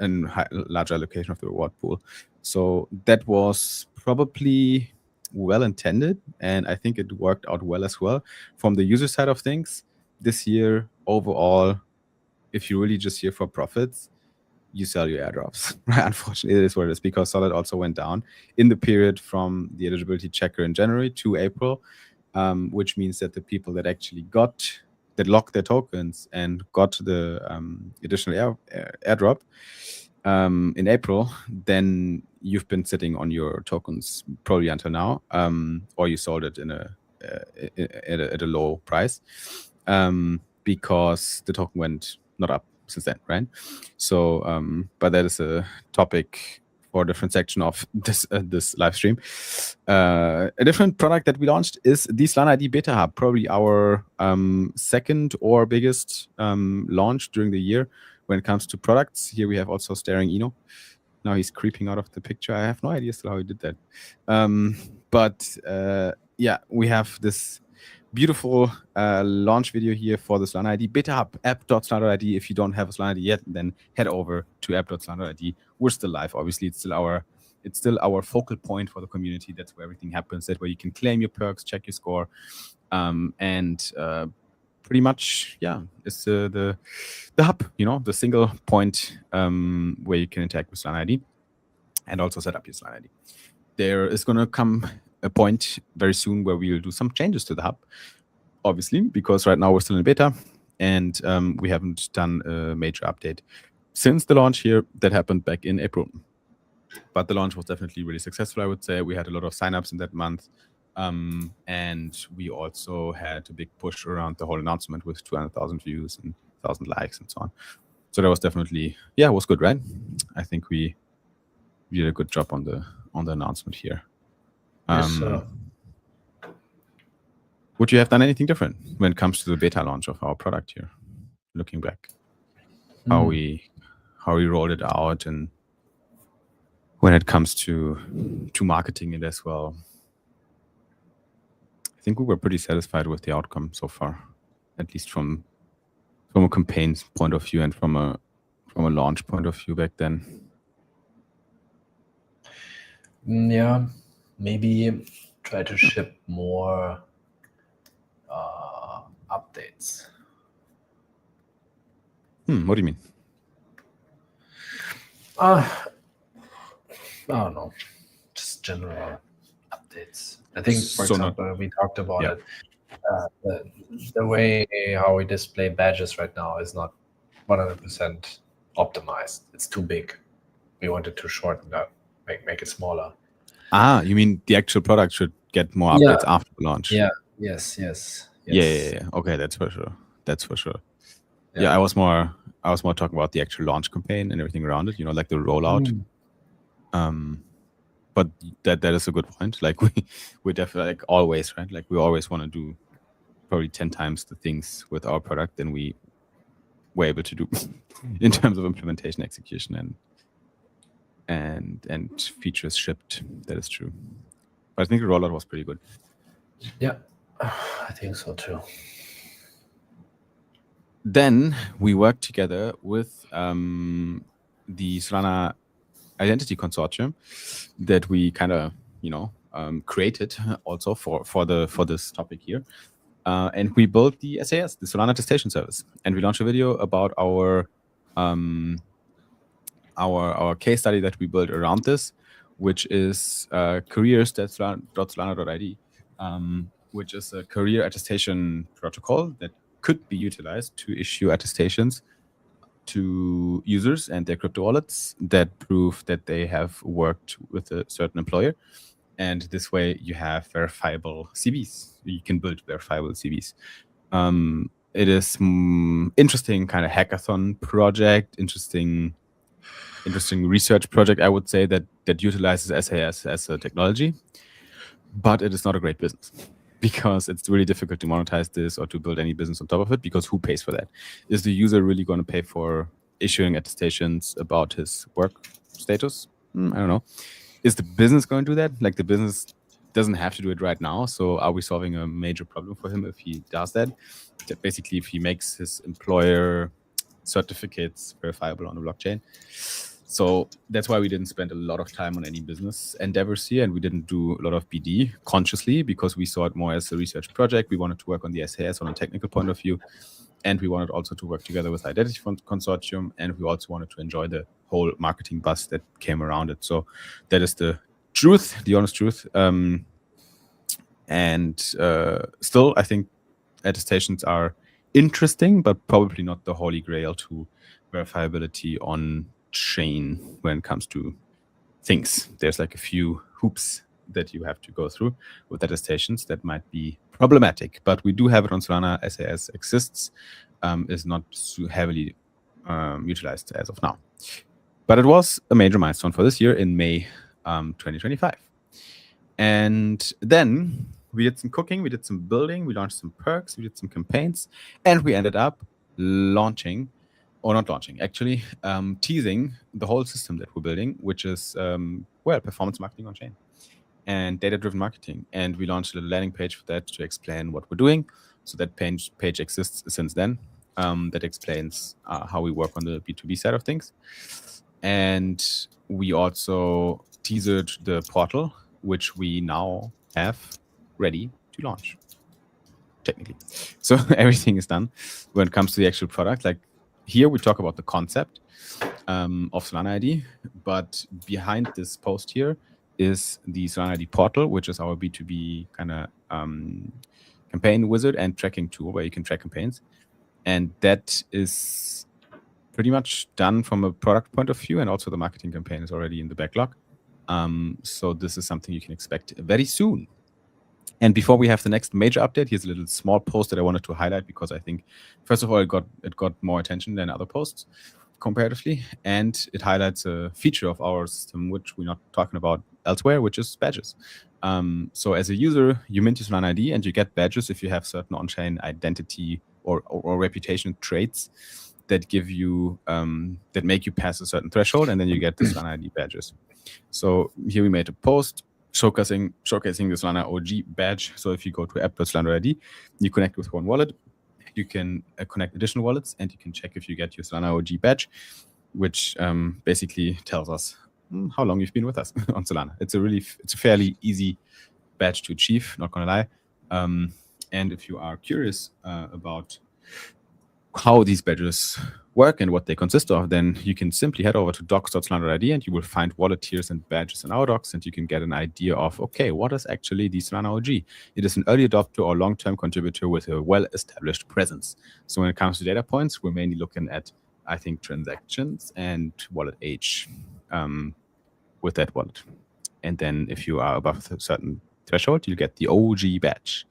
larger allocation of the reward pool. So that was probably well intended, and I think it worked out well as well. From the user side of things, this year overall, if you're really just here for profits, you sell your airdrops. Unfortunately, it is what it is, because Solid also went down in the period from the eligibility checker in January to April, which means that the people that actually locked their tokens and got the additional airdrop in April, then you've been sitting on your tokens probably until now, or you sold it at a low price, because the token went not up since then, right? So, but that is a topic for a different section of this live stream. A different product that we launched is the Solana ID Beta Hub, probably our second or biggest launch during the year when it comes to products. Here we have also staring Eno. Now he's creeping out of the picture. I have no idea still how he did that. Yeah, we have this beautiful launch video here for the Solana ID Beta Hub, app.solana.id. If you don't have a Solana ID yet, then head over to app.solana.id. We're still live, obviously. It's still our focal point for the community. That's where everything happens. That's where you can claim your perks, check your score, and pretty much, yeah, it's the hub, the single point where you can interact with Solana ID and also set up your Solana ID. There is going to come a point very soon where we will do some changes to the hub, obviously, because right now we're still in beta and we haven't done a major update since the launch here that happened back in April. But the launch was definitely really successful, I would say. We had a lot of signups in that month. And we also had a big push around the whole announcement with 200,000 views and 1,000 likes and so on. So that was definitely, it was good, right? I think we did a good job on the announcement here. Would you have done anything different when it comes to the beta launch of our product here? Looking back, how we rolled it out, and when it comes to marketing it as well. I think we were pretty satisfied with the outcome so far, at least from a campaign's point of view and from a launch point of view back then. Yeah, maybe try to ship more updates. What do you mean? I don't know, just general updates. I think, for example, we talked about it. The way how we display badges right now is not 100% optimized. It's too big. We wanted to shorten that, make it smaller. You mean the actual product should get more updates after the launch? Yeah. Yes. Yeah. Okay, that's for sure. Yeah, I was more talking about the actual launch campaign and everything around it. Like the rollout. But that is a good point. Like we definitely, like always, right? Like we always want to do probably 10 times the things with our product than we were able to do in terms of implementation, execution, and features shipped. That is true. But I think the rollout was pretty good. Yeah, I think so too. Then we worked together with the Solana Identity Consortium that we kind of, created also for this topic here, and we built the SAS, the Solana Attestation Service, and we launched a video about our case study that we built around this, which is careers.solana.id, which is a career attestation protocol that could be utilized to issue attestations to users and their crypto wallets that prove that they have worked with a certain employer. And this way you have verifiable CVs. You can build verifiable CVs. It is interesting kind of hackathon project, interesting research project, I would say, that utilizes SAS as a technology, but it is not a great business because it's really difficult to monetize this or to build any business on top of it, because who pays for that? Is the user really going to pay for issuing attestations about his work status? I don't know. Is the business going to do that? Like, the business doesn't have to do it right now. So are we solving a major problem for him if he does that? That basically, if he makes his employer certificates verifiable on the blockchain. So that's why we didn't spend a lot of time on any business endeavors here, and we didn't do a lot of BD consciously, because we saw it more as a research project. We wanted to work on the SAS on a technical point of view, and we wanted also to work together with the Identity Consortium, and we also wanted to enjoy the whole marketing buzz that came around it. So that is the truth, the honest truth. Still, I think attestations are interesting, but probably not the holy grail to verifiability on chain when it comes to things. There's like a few hoops that you have to go through with attestations that might be problematic, but we do have it on Solana. SAS exists, is not so heavily utilized as of now. But it was a major milestone for this year in May 2025. And then we did some cooking, we did some building, we launched some perks, we did some campaigns, and we ended up launching, or not launching, actually teasing the whole system that we're building, which is, performance marketing on chain and data-driven marketing. And we launched a little landing page for that to explain what we're doing. So that page exists since then. That explains how we work on the B2B side of things. And we also teasered the portal, which we now have ready to launch, technically. So everything is done when it comes to the actual product. Like here, we talk about the concept of Solana ID, but behind this post here is the Solana ID portal, which is our B2B kind of campaign wizard and tracking tool where you can track campaigns. And that is pretty much done from a product point of view, and also the marketing campaign is already in the backlog. So this is something you can expect very soon. And before we have the next major update, here's a little small post that I wanted to highlight because I think, first of all, it got more attention than other posts comparatively, and it highlights a feature of our system which we're not talking about elsewhere, which is badges. So as a user, you mint your Solana ID and you get badges if you have certain on-chain identity or reputation traits that give you that make you pass a certain threshold, and then you get the Solana ID badges. So here we made a post showcasing the Solana OG badge. So if you go to app.solana ID, you connect with one wallet, you can connect additional wallets, and you can check if you get your Solana OG badge, which basically tells us how long you've been with us on Solana. It's a fairly easy badge to achieve, not gonna lie. And if you are curious about how these badges work and what they consist of, then you can simply head over to docs.solana.id and you will find wallet tiers and badges in our docs, and you can get an idea of, okay, what is actually the Solana OG? It is an early adopter or long-term contributor with a well-established presence. So when it comes to data points, we're mainly looking at, I think, transactions and wallet age with that wallet. And then if you are above a certain threshold, you get the OG badge.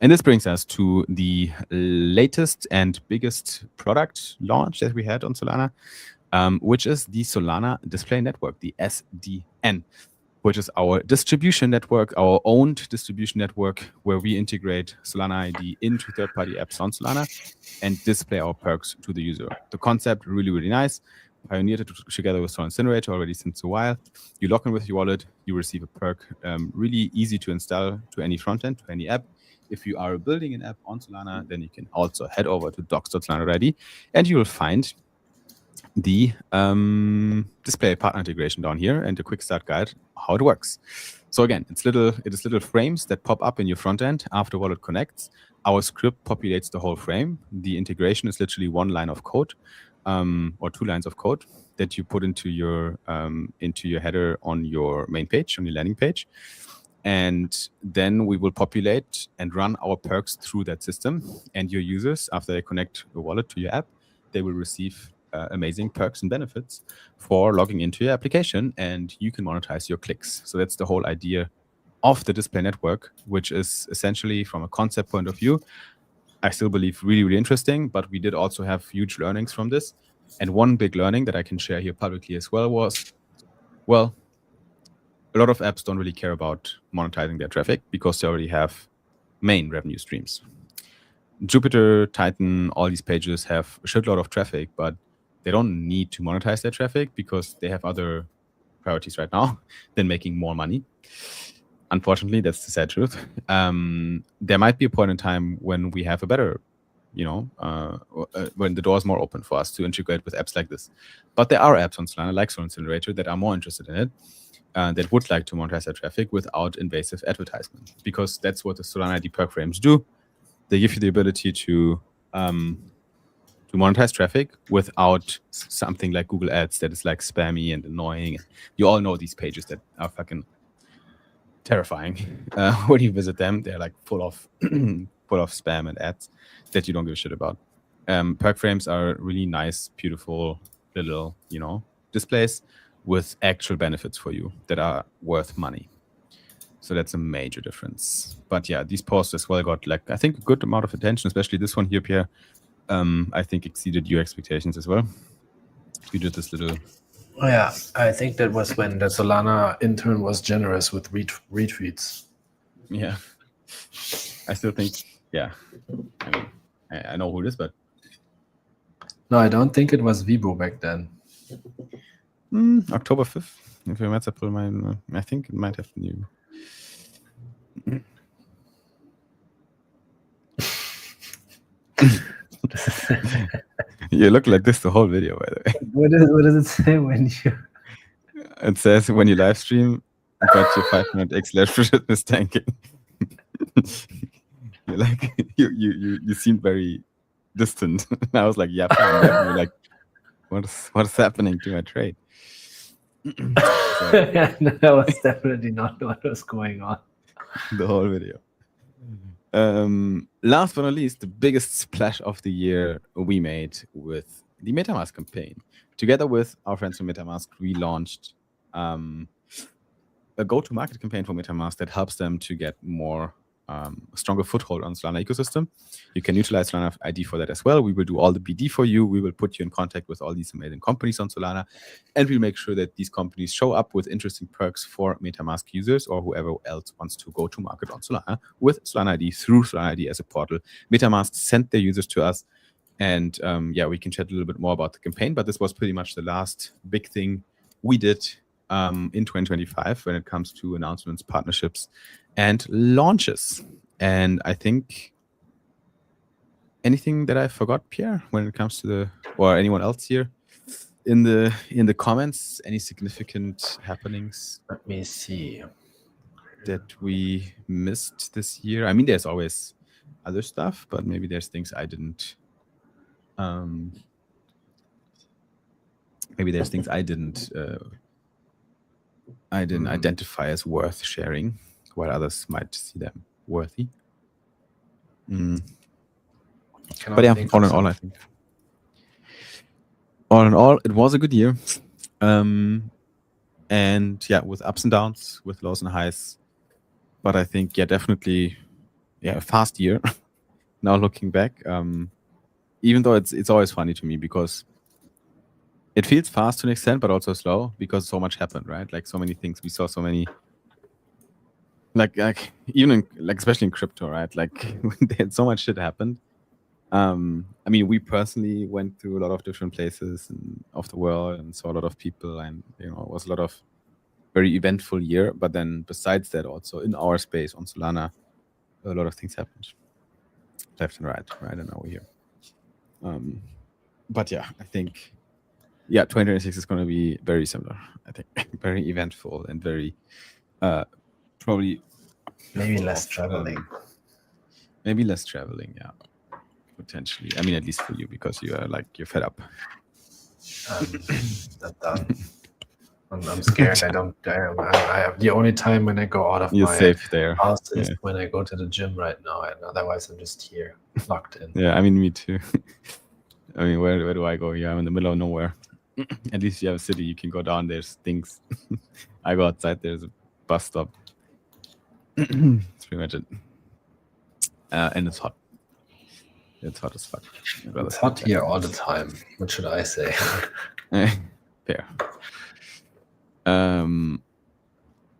And this brings us to the latest and biggest product launch that we had on Solana, which is the Solana Display Network, the SDN, which is our distribution network, our owned distribution network, where we integrate Solana ID into third-party apps on Solana and display our perks to the user. The concept, really, really nice. Pioneered it together with Solana Incinerator already since a while. You log in with your wallet, you receive a perk, really easy to install to any front end, to any app. If you are building an app on Solana, then you can also head over to docs.solana.id and you will find the display partner integration down here and a quick start guide how it works. So again, it is little frames that pop up in your front end after wallet connects. Our script populates the whole frame. The integration is literally one line of code or 2 lines of code that you put into your header on your main page, on your landing page. And then we will populate and run our perks through that system. And your users, after they connect the wallet to your app, they will receive amazing perks and benefits for logging into your application, and you can monetize your clicks. So that's the whole idea of the display network, which is essentially, from a concept point of view, I still believe really, really interesting, but we did also have huge learnings from this. And one big learning that I can share here publicly as well was, well, a lot of apps don't really care about monetizing their traffic because they already have main revenue streams. Jupyter, Titan, all these pages have a shitload of traffic, but they don't need to monetize their traffic because they have other priorities right now than making more money. Unfortunately, that's the sad truth. There might be a point in time when we have a better, when the door is more open for us to integrate with apps like this. But there are apps on Solana, like Solana Incinerator, that are more interested in it, that would like to monetize their traffic without invasive advertisement, because that's what the Solana ID perk frames do. They give you the ability to monetize traffic without something like Google Ads that is like spammy and annoying. You all know these pages that are fucking terrifying. When you visit them, they're like full of spam and ads that you don't give a shit about. Perk frames are really nice, beautiful little, displays with actual benefits for you that are worth money. So that's a major difference. But yeah, these posts as well got, I think, a good amount of attention, especially this one here, Pierre. I think exceeded your expectations as well. You did this little. Oh, yeah, I think that was when the Solana intern was generous with retweets. Yeah. I still think, yeah. I mean, I know who it is, but No, I don't think it was Vibo back then. October 5th. If you pull my, I think it might have been you. You look like this the whole video, by the way. What does it say when you? It says when you live stream, but your 500x leverage is tanking. You're like you seemed very distant. I was like, yeah, fine. You're like, what is happening to my trade? That was definitely not what was going on. The whole video. Last but not least, the biggest splash of the year we made with the MetaMask campaign. Together with our friends from MetaMask, we launched a go-to-market campaign for MetaMask that helps them to get more stronger foothold on Solana ecosystem. You can utilize Solana ID for that as well. We will do all the BD for you. We will put you in contact with all these amazing companies on Solana, and we'll make sure that these companies show up with interesting perks for MetaMask users or whoever else wants to go to market on Solana with Solana ID through Solana ID as a portal. MetaMask sent their users to us, and yeah, we can chat a little bit more about the campaign, but this was pretty much the last big thing we did in 2025 when it comes to announcements, partnerships, and launches. And I think anything that I forgot, Pierre, when it comes to the, or anyone else here in the comments, any significant happenings Let me see. that we missed this year? I mean, there's always other stuff, but maybe there's things I didn't identify as worth sharing, while others might see them worthy. But yeah, all in all, I think. All in all, it was a good year. And yeah, with ups and downs, with lows and highs. But I think, yeah, definitely, yeah, a fast year. Now looking back, even though it's always funny to me because it feels fast to an extent, but also slow because so much happened, right? Like so many things. We saw so many, like even in, especially in crypto, right? Like so much shit happened. I mean, we personally went through a lot of different places of the world and saw a lot of people, and it was a lot of very eventful year. But then besides that, also in our space on Solana, a lot of things happened, left and right and now we're here. But yeah, I think 2026 is going to be very similar. I think very eventful and very probably Maybe less traveling. Maybe less traveling, yeah. Potentially. I mean, at least for you, because you're fed up. I'm done. I'm scared. I have the only time when I go out of You're my safe there. house is when I go to the gym right now, and otherwise I'm just here locked in. Yeah, I mean, me too. I mean, where do I go? Yeah, I'm in the middle of nowhere. At least you have a city you can go down. There's things. I go outside. There's a bus stop. That's pretty much it. And it's hot. It's hot as fuck. It's hot here all the time. What should I say? Fair.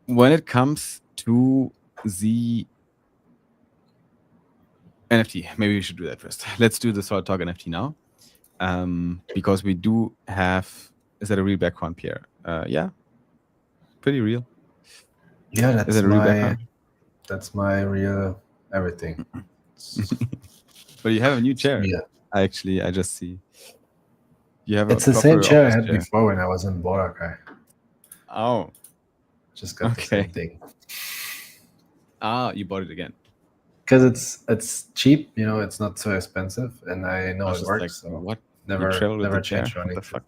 When it comes to the NFT, maybe we should do that first. Let's do the Solid Talk NFT now. Because we do have, is that a real background, Pierre? Yeah, pretty real. Yeah, Is that a real background? That's my real everything. But you have a new chair. Yeah. I just see. You have. It's the same chair I had before when I was in Boracay. Oh. Just got the same thing. Ah, you bought it again. Because it's cheap, it's not so expensive, and I know it works. Like, so what? Never changed or anything. What the fuck?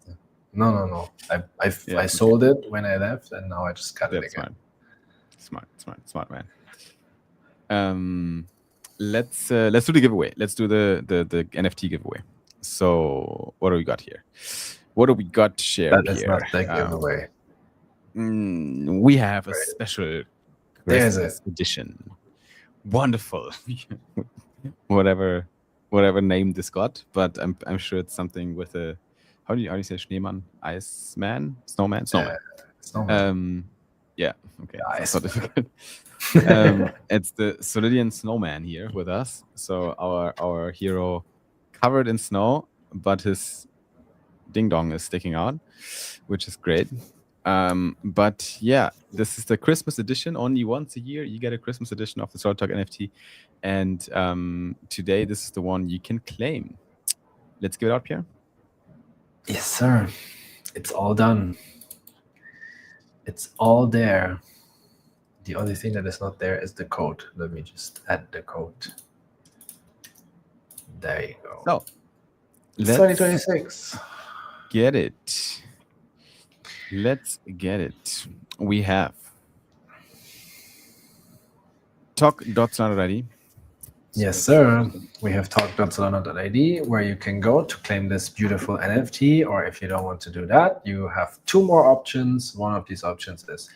No. I sold it when I left, and now I just cut it again. Smart, man. Let's do the giveaway. Let's do the NFT giveaway. So what do we got here? What do we got to share That is here? not the giveaway. We have a special Christmas edition. Wonderful. whatever name this got, but I'm sure it's something with a how do you say Schneemann? Iceman? Snowman? Snowman. Snowman. Yeah. Okay. Yeah, So difficult. It's the Solidian Snowman here with us. So our hero covered in snow, but his ding dong is sticking out, which is great. But yeah, this is the Christmas edition. Only once a year you get a Christmas edition of the Solid Talk NFT, and today this is the one you can claim. Let's give it out, Pierre. Yes, sir. It's all done. It's all there. The only thing that is not there is the code. Let me just add the code. There you go. So It's let's 2026. get it. Let's get it. We have talk.solana ready. Yes, sir. We have talk.solana.id where you can go to claim this beautiful NFT. Or if you don't want to do that, you have two more options. One of these options is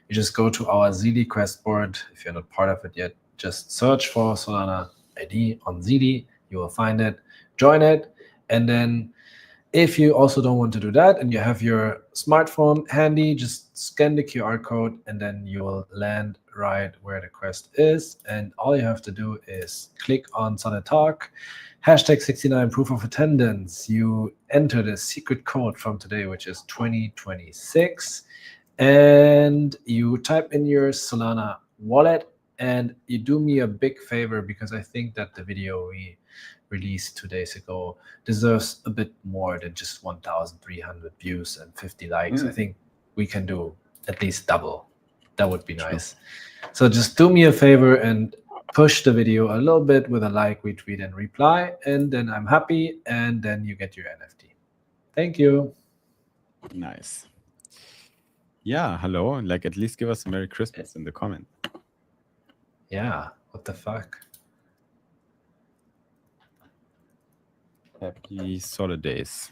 you just go to our ZD Quest board. If you're not part of it yet, just search for Solana ID on ZD. You will find it, join it. And then if you also don't want to do that and you have your smartphone handy, just scan the QR code and then you will land right where the quest is. And all you have to do is click on Solid Talk, hashtag 69 proof of attendance. You enter the secret code from today, which is 2026. And you type in your Solana wallet, and you do me a big favor because I think that the video we released 2 days ago deserves a bit more than just 1,300 views and 50 likes. I think we can do at least double. That would be nice. So just do me a favor and push the video a little bit with a like, retweet, and reply, and then I'm happy, and then you get your NFT. Thank you. Nice. Yeah, hello. Like, at least give us a Merry Christmas in the comment. Yeah, what the fuck? Happy solid days.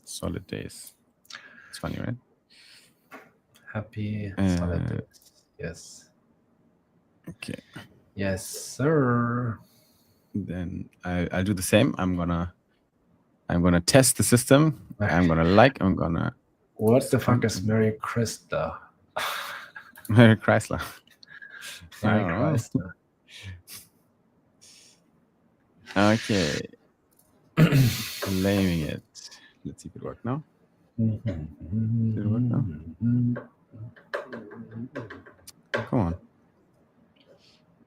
Solid days. It's funny, right? Happy solid days. Yes. Okay. Yes, sir. Then I'll do the same. I'm gonna test the system. I'm gonna What the fuck is Merry Chrysler? Merry Chrysler. Merry I don't know. Chrysler. Okay. Claiming it. Let's see if it worked now. Did it work now? Come on.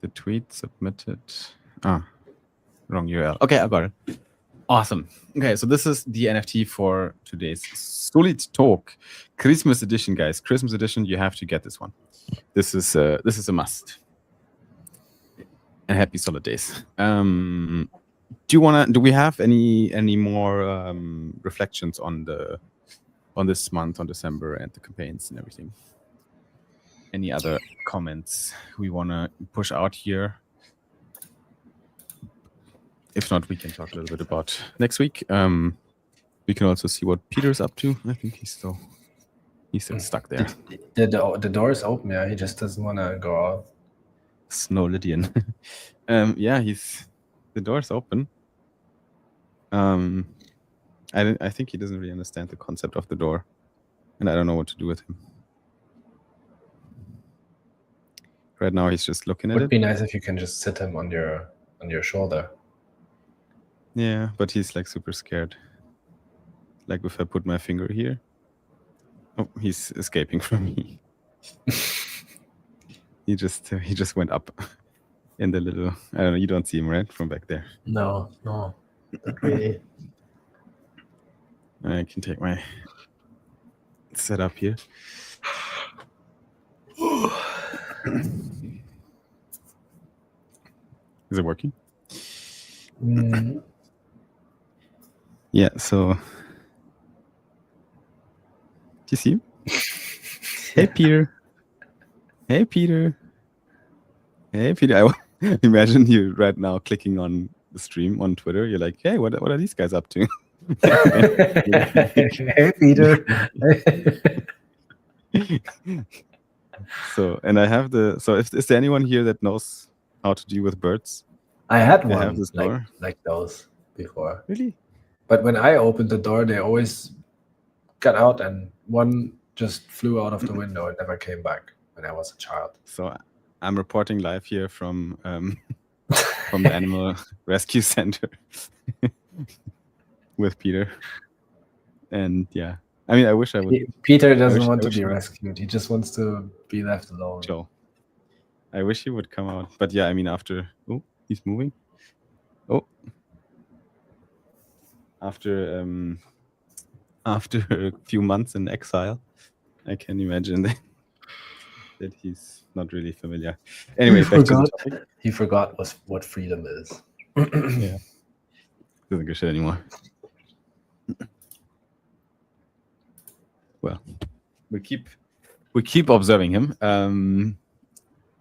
The tweet submitted. Wrong URL. Okay, I got it. Awesome. Okay, so this is the NFT for today's Solid Talk Christmas edition, guys. Christmas edition. You have to get this one. This is a must. And happy solid days. Do we have any more reflections on this month, on December, and the campaigns and everything? Any other comments we want to push out here? If not, we can talk a little bit about next week. We can also see what Peter's up to. I think he's still stuck there. The door is open. Yeah, he just doesn't want to go out. Snow Lydian. Yeah, the door's open. I think he doesn't really understand the concept of the door, and I don't know what to do with him. Right now, he's just looking at Would it. be nice if you can just sit him on your shoulder. Yeah, but he's like super scared. Like if I put my finger here. Oh, he's escaping from me. He just went up in the little. I don't know. You don't see him, right, from back there. No, not really. I can take my setup here. Is it working? Yeah. So, do you see him? Hey, Peter. Hey, Peter. Hey, Peter. I imagine you right now clicking on the stream on Twitter. You're like, hey, what are these guys up to? Hey, Peter. So, and I have is there anyone here that knows how to deal with birds? I had I have one this door. like those before. Really? But when I opened the door, they always got out, and one just flew out of the window and never came back when I was a child. So I'm reporting live here from from the Animal Rescue Center with Peter. And yeah, I mean, I wish I would. Peter doesn't wish- want I to wish be he- rescued. He just wants to be left alone. Joe. I wish he would come out. But yeah, I mean, after. Oh, he's moving. Oh. After a few months in exile, I can imagine that he's not really familiar. Anyway, back to the topic. He forgot what freedom is. Yeah. Doesn't give a shit anymore. Well, we keep observing him.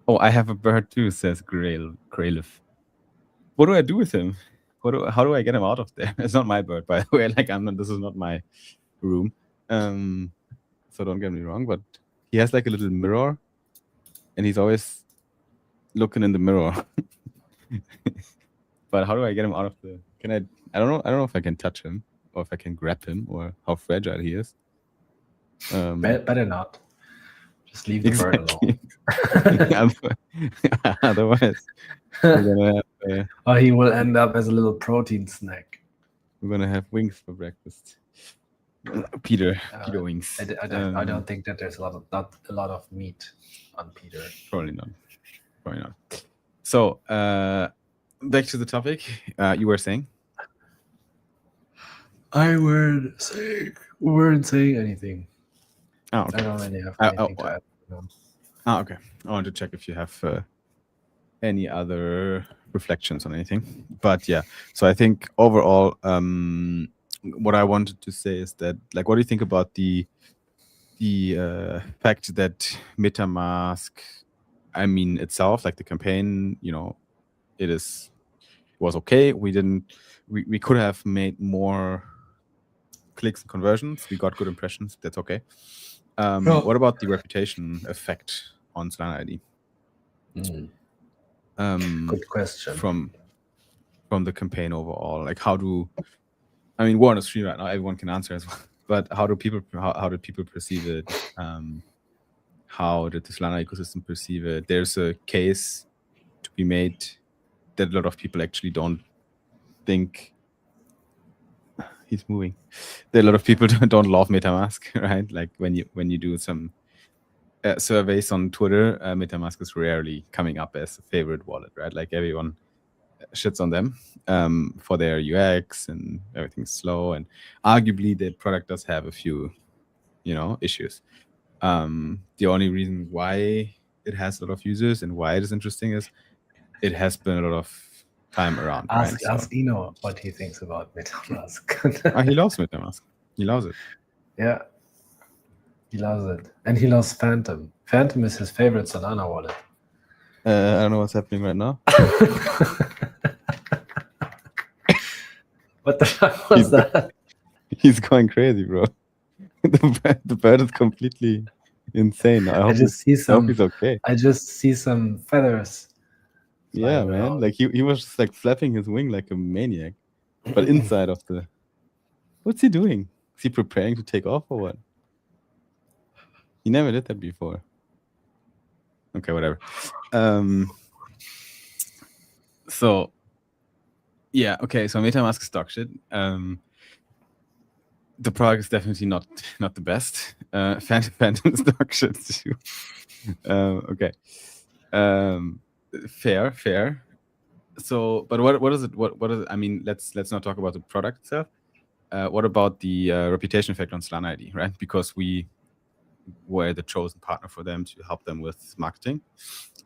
Oh, I have a bird too, says Grayleaf. What do I do with him? How do I get him out of there? It's not my bird, by the way. Like this is not my room. So don't get me wrong, but he has like a little mirror, and he's always looking in the mirror. But how do I get him out of the? I don't know if I can touch him or if I can grab him or how fragile he is. Better not. Just leave the bird alone. Otherwise, we're gonna have, Or he will end up as a little protein snack. we're gonna have wings for breakfast. Peter wings. I don't think that there's not a lot of meat on Peter. Probably not. So back to the topic. You were saying? weren't saying anything. Oh, I okay. don't really have Oh, anything to add. No. Okay. I want to check if you have any other reflections on anything. But yeah, so I think overall, what I wanted to say is that, like, what do you think about the fact that MetaMask, I mean, itself, like the campaign, it was okay. We could have made more clicks and conversions. We got good impressions. That's okay. What about the reputation effect on Solana ID? Good question. From the campaign overall, like we're on a stream right now, everyone can answer as well, but how did people perceive it? How did the Solana ecosystem perceive it? There's a case to be made that a lot of people actually don't think he's moving. There are a lot of people don't love MetaMask, right? Like when you do some surveys on Twitter, MetaMask is rarely coming up as a favorite wallet, right? Like everyone shits on them for their UX and everything's slow, and arguably the product does have a few, issues. The only reason why it has a lot of users and why it is interesting is it has been a lot of time around. Ask Eno what he thinks about MetaMask. He loves MetaMask. He loves it. Yeah. He loves it. And he loves Phantom. Phantom is his favorite Solana wallet. I don't know what's happening right now. What the fuck was that? He's going crazy, bro. The bird is completely insane. I hope he's okay. I just see some feathers. Yeah, man. around. Like he was just like flapping his wing like a maniac. But inside of the, what's he doing? Is he preparing to take off or what? He never did that before. Okay, whatever. So yeah, okay. So MetaMask is dog shit. The product is definitely not the best. Phantom is dog shit too. Okay. Fair. So, but what is it? What is it? I mean, let's not talk about the product itself. What about the reputation effect on Solana ID, right? Because we were the chosen partner for them to help them with marketing,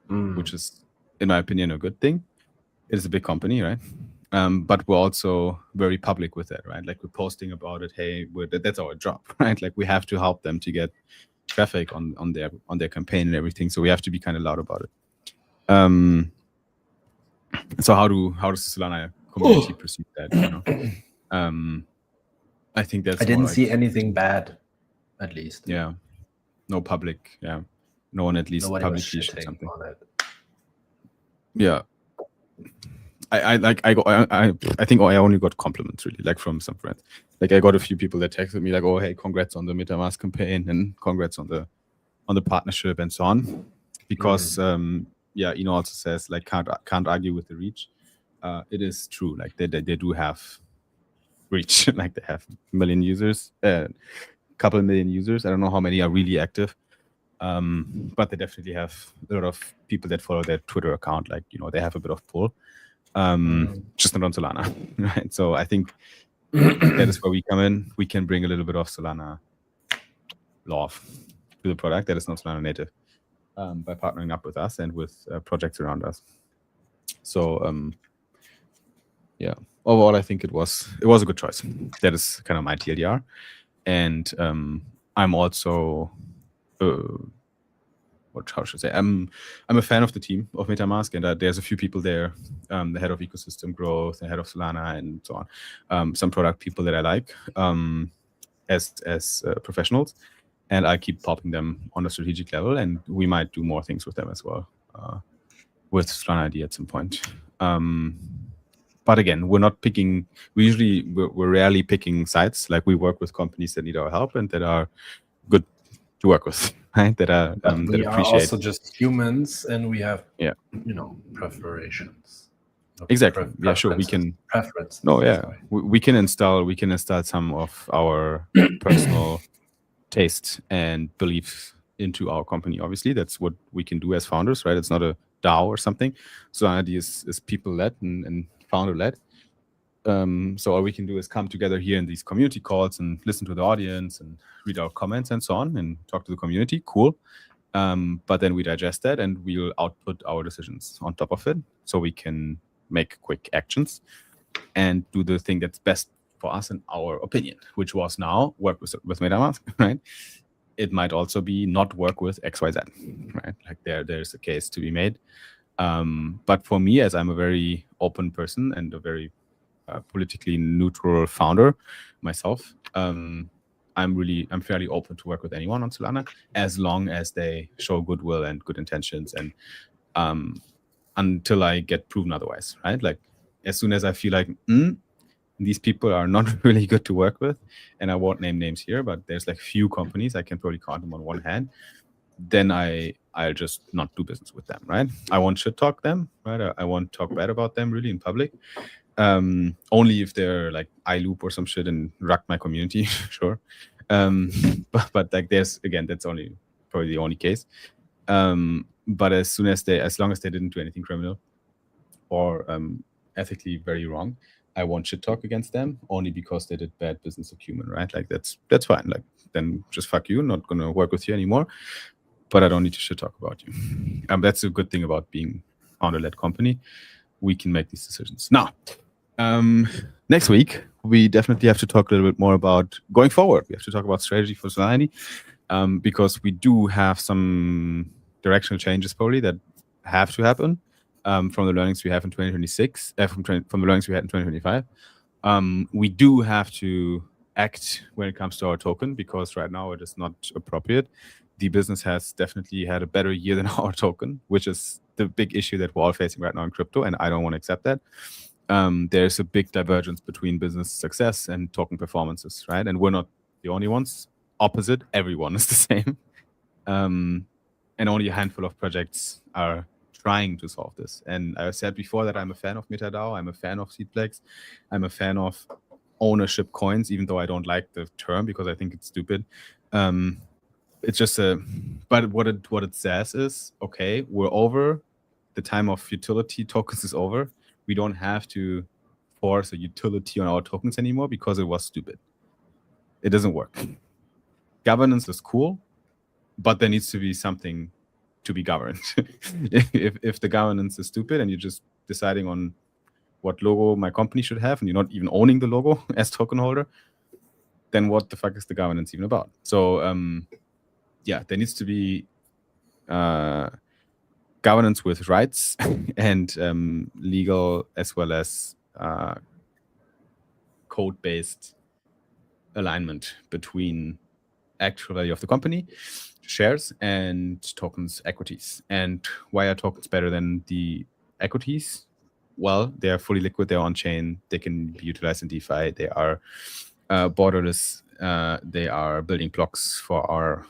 which is, in my opinion, a good thing. It is a big company, right? But we're also very public with that, right? Like we're posting about it. Hey, that's our job, right? Like we have to help them to get traffic on their campaign and everything. So we have to be kind of loud about it. So how does the Solana community perceive that? I think that's. I didn't see anything bad, at least. Yeah, no public. Yeah, no one at least Nobody was publicly said shitting something. on it. Yeah, I think I only got compliments really, like from some friends. Like I got a few people that texted me like, "Oh, hey, congrats on the MetaMask campaign and congrats on the partnership and so on." Because also says like can't argue with the reach. It is true. Like they do have reach. Like they have million users, couple million users. I don't know how many are really active. But they definitely have a lot of people that follow their Twitter account. Like, they have a bit of pull. Just not on Solana, right? So I think that is where we come in. We can bring a little bit of Solana love to the product that is not Solana native by partnering up with us and with projects around us. So overall, I think it was a good choice. That is kind of my TLDR, and I'm also how should I say? I'm a fan of the team of MetaMask, and there's a few people there, the head of ecosystem growth, the head of Solana, and so on. Some product people that I like as professionals, and I keep popping them on a strategic level, and we might do more things with them as well with Solana ID at some point. But again, we're not picking. We're rarely picking sites. Like we work with companies that need our help and that are good to work with, right? That are that we are appreciate. also just humans, and we have preparations. Exactly. Yeah, sure. We can preference. No, yeah. We can install some of our personal taste and beliefs into our company. Obviously, that's what we can do as founders, right? It's not a DAO or something. So our idea is people-led and founder-led. So all we can do is come together here in these community calls and listen to the audience and read our comments and so on and talk to the community. Cool. But then we digest that and we'll output our decisions on top of it, so we can make quick actions and do the thing that's best for us in our opinion, which was now work with MetaMask, right? It might also be not work with XYZ, right? Like there's a case to be made. But for me, as I'm a very open person and a very politically neutral founder myself, I'm fairly open to work with anyone on Solana as long as they show goodwill and good intentions, and until I get proven otherwise, right? Like as soon as I feel like these people are not really good to work with, and I won't name names here, but there's like few companies I can probably count them on one hand, then I'll just not do business with them, right? I won't shit talk them, right? I won't talk bad about them really in public. Only if they're like iLoop or some shit and wreck my community, sure. But like that's probably the only case. But as long as they didn't do anything criminal or ethically very wrong, I won't shit talk against them only because they did bad business acumen, right? Like that's fine. Like then just fuck you, not gonna work with you anymore. But I don't need to shit talk about you. That's a good thing about being founder-led company. We can make these decisions. Now, next week, we definitely have to talk a little bit more about going forward. We have to talk about strategy for Solana, because we do have some directional changes probably that have to happen from the learnings we have in 2026, from the learnings we had in 2025. We do have to act when it comes to our token, because right now it is not appropriate. The business has definitely had a better year than our token, which is the big issue that we're all facing right now in crypto, and I don't want to accept that. There's a big divergence between business success and token performances, right? And we're not the only ones. Opposite, everyone is the same. And only a handful of projects are trying to solve this. And I said before that I'm a fan of MetaDAO, I'm a fan of Seedplex, I'm a fan of ownership coins, even though I don't like the term because I think it's stupid. It's just but what it says is, okay, we're over. The time of utility tokens is over. We don't have to force a utility on our tokens anymore because it was stupid. It doesn't work. Governance is cool, but there needs to be something to be governed. if the governance is stupid and you're just deciding on what logo my company should have and you're not even owning the logo as token holder, then what the fuck is the governance even about? So there needs to be governance with rights and legal as well as code-based alignment between actual value of the company, shares, and tokens equities. And why are tokens better than the equities? well. They are fully liquid. They're on chain. They can be utilized in DeFi. They are borderless. They are building blocks for our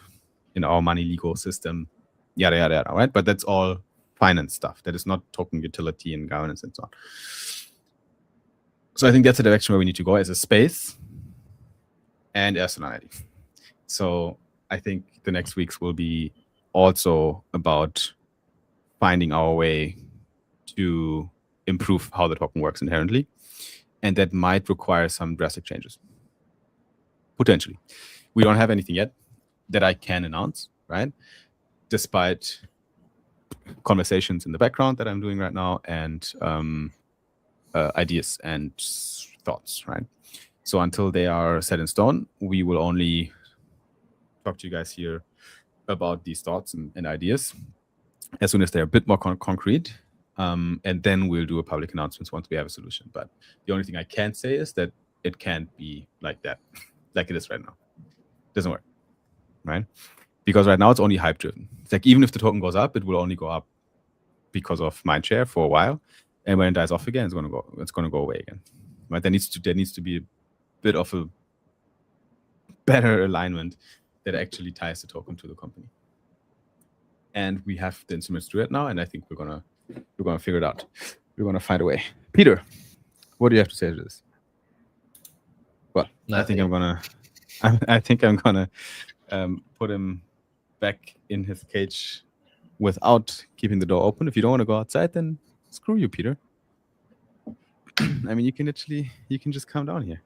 money legal system, yada yada yada. Right, but that's all finance stuff. That is not token utility and governance and so on. So I think that's the direction where we need to go as a space and as an ID. So I think the next weeks will be also about finding our way to improve how the token works inherently. And that might require some drastic changes. Potentially. We don't have anything yet that I can announce, right? Despite conversations in the background that I'm doing right now and ideas and thoughts, right? So until they are set in stone, we will only talk to you guys here about these thoughts and ideas as soon as they're a bit more concrete. And then we'll do a public announcement once we have a solution. But the only thing I can say is that it can't be like that, like it is right now. It doesn't work, right? Because right now it's only hype driven. It's like even if the token goes up, it will only go up because of mindshare for a while. And when it dies off again, it's gonna go away again. Right? There needs to be a bit of a better alignment that actually ties the token to the company. And we have the instruments to do it now, and I think we're gonna figure it out. We're gonna find a way. Peter, what do you have to say to this? Well, I think I'm gonna put him back in his cage without keeping the door open. If you don't want to go outside, then screw you, Peter. I mean, you can just come down here.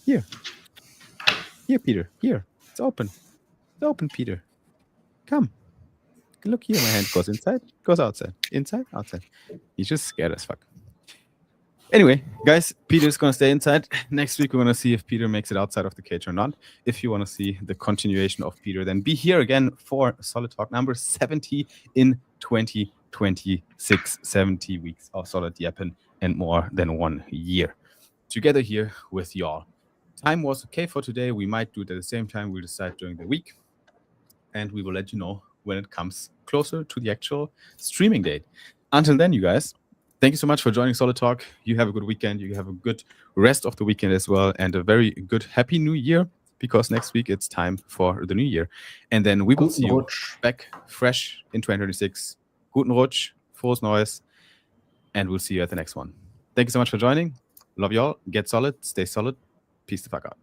Here, Peter. Here, it's open. It's open, Peter. Come. Look here, my hand goes inside, goes outside. Inside, outside. He's just scared as fuck. Anyway, guys, Peter's going to stay inside. Next week, we're going to see if Peter makes it outside of the cage or not. If you want to see the continuation of Peter, then be here again for Solid Talk number 70 in 2026. 70 weeks of Solid yapping and more than 1 year. Together here with y'all. Time was okay for today. We might do it at the same time. We'll decide during the week. And we will let you know when it comes closer to the actual streaming date. Until then, you guys, thank you so much for joining Solid Talk. You have a good weekend. You have a good rest of the weekend as well. And a very good Happy New Year, because next week it's time for the new year. And then we will see you back fresh in 2026. Guten Rutsch, frohes Neues. And we'll see you at the next one. Thank you so much for joining. Love y'all. Get solid. Stay solid. Peace the fuck out.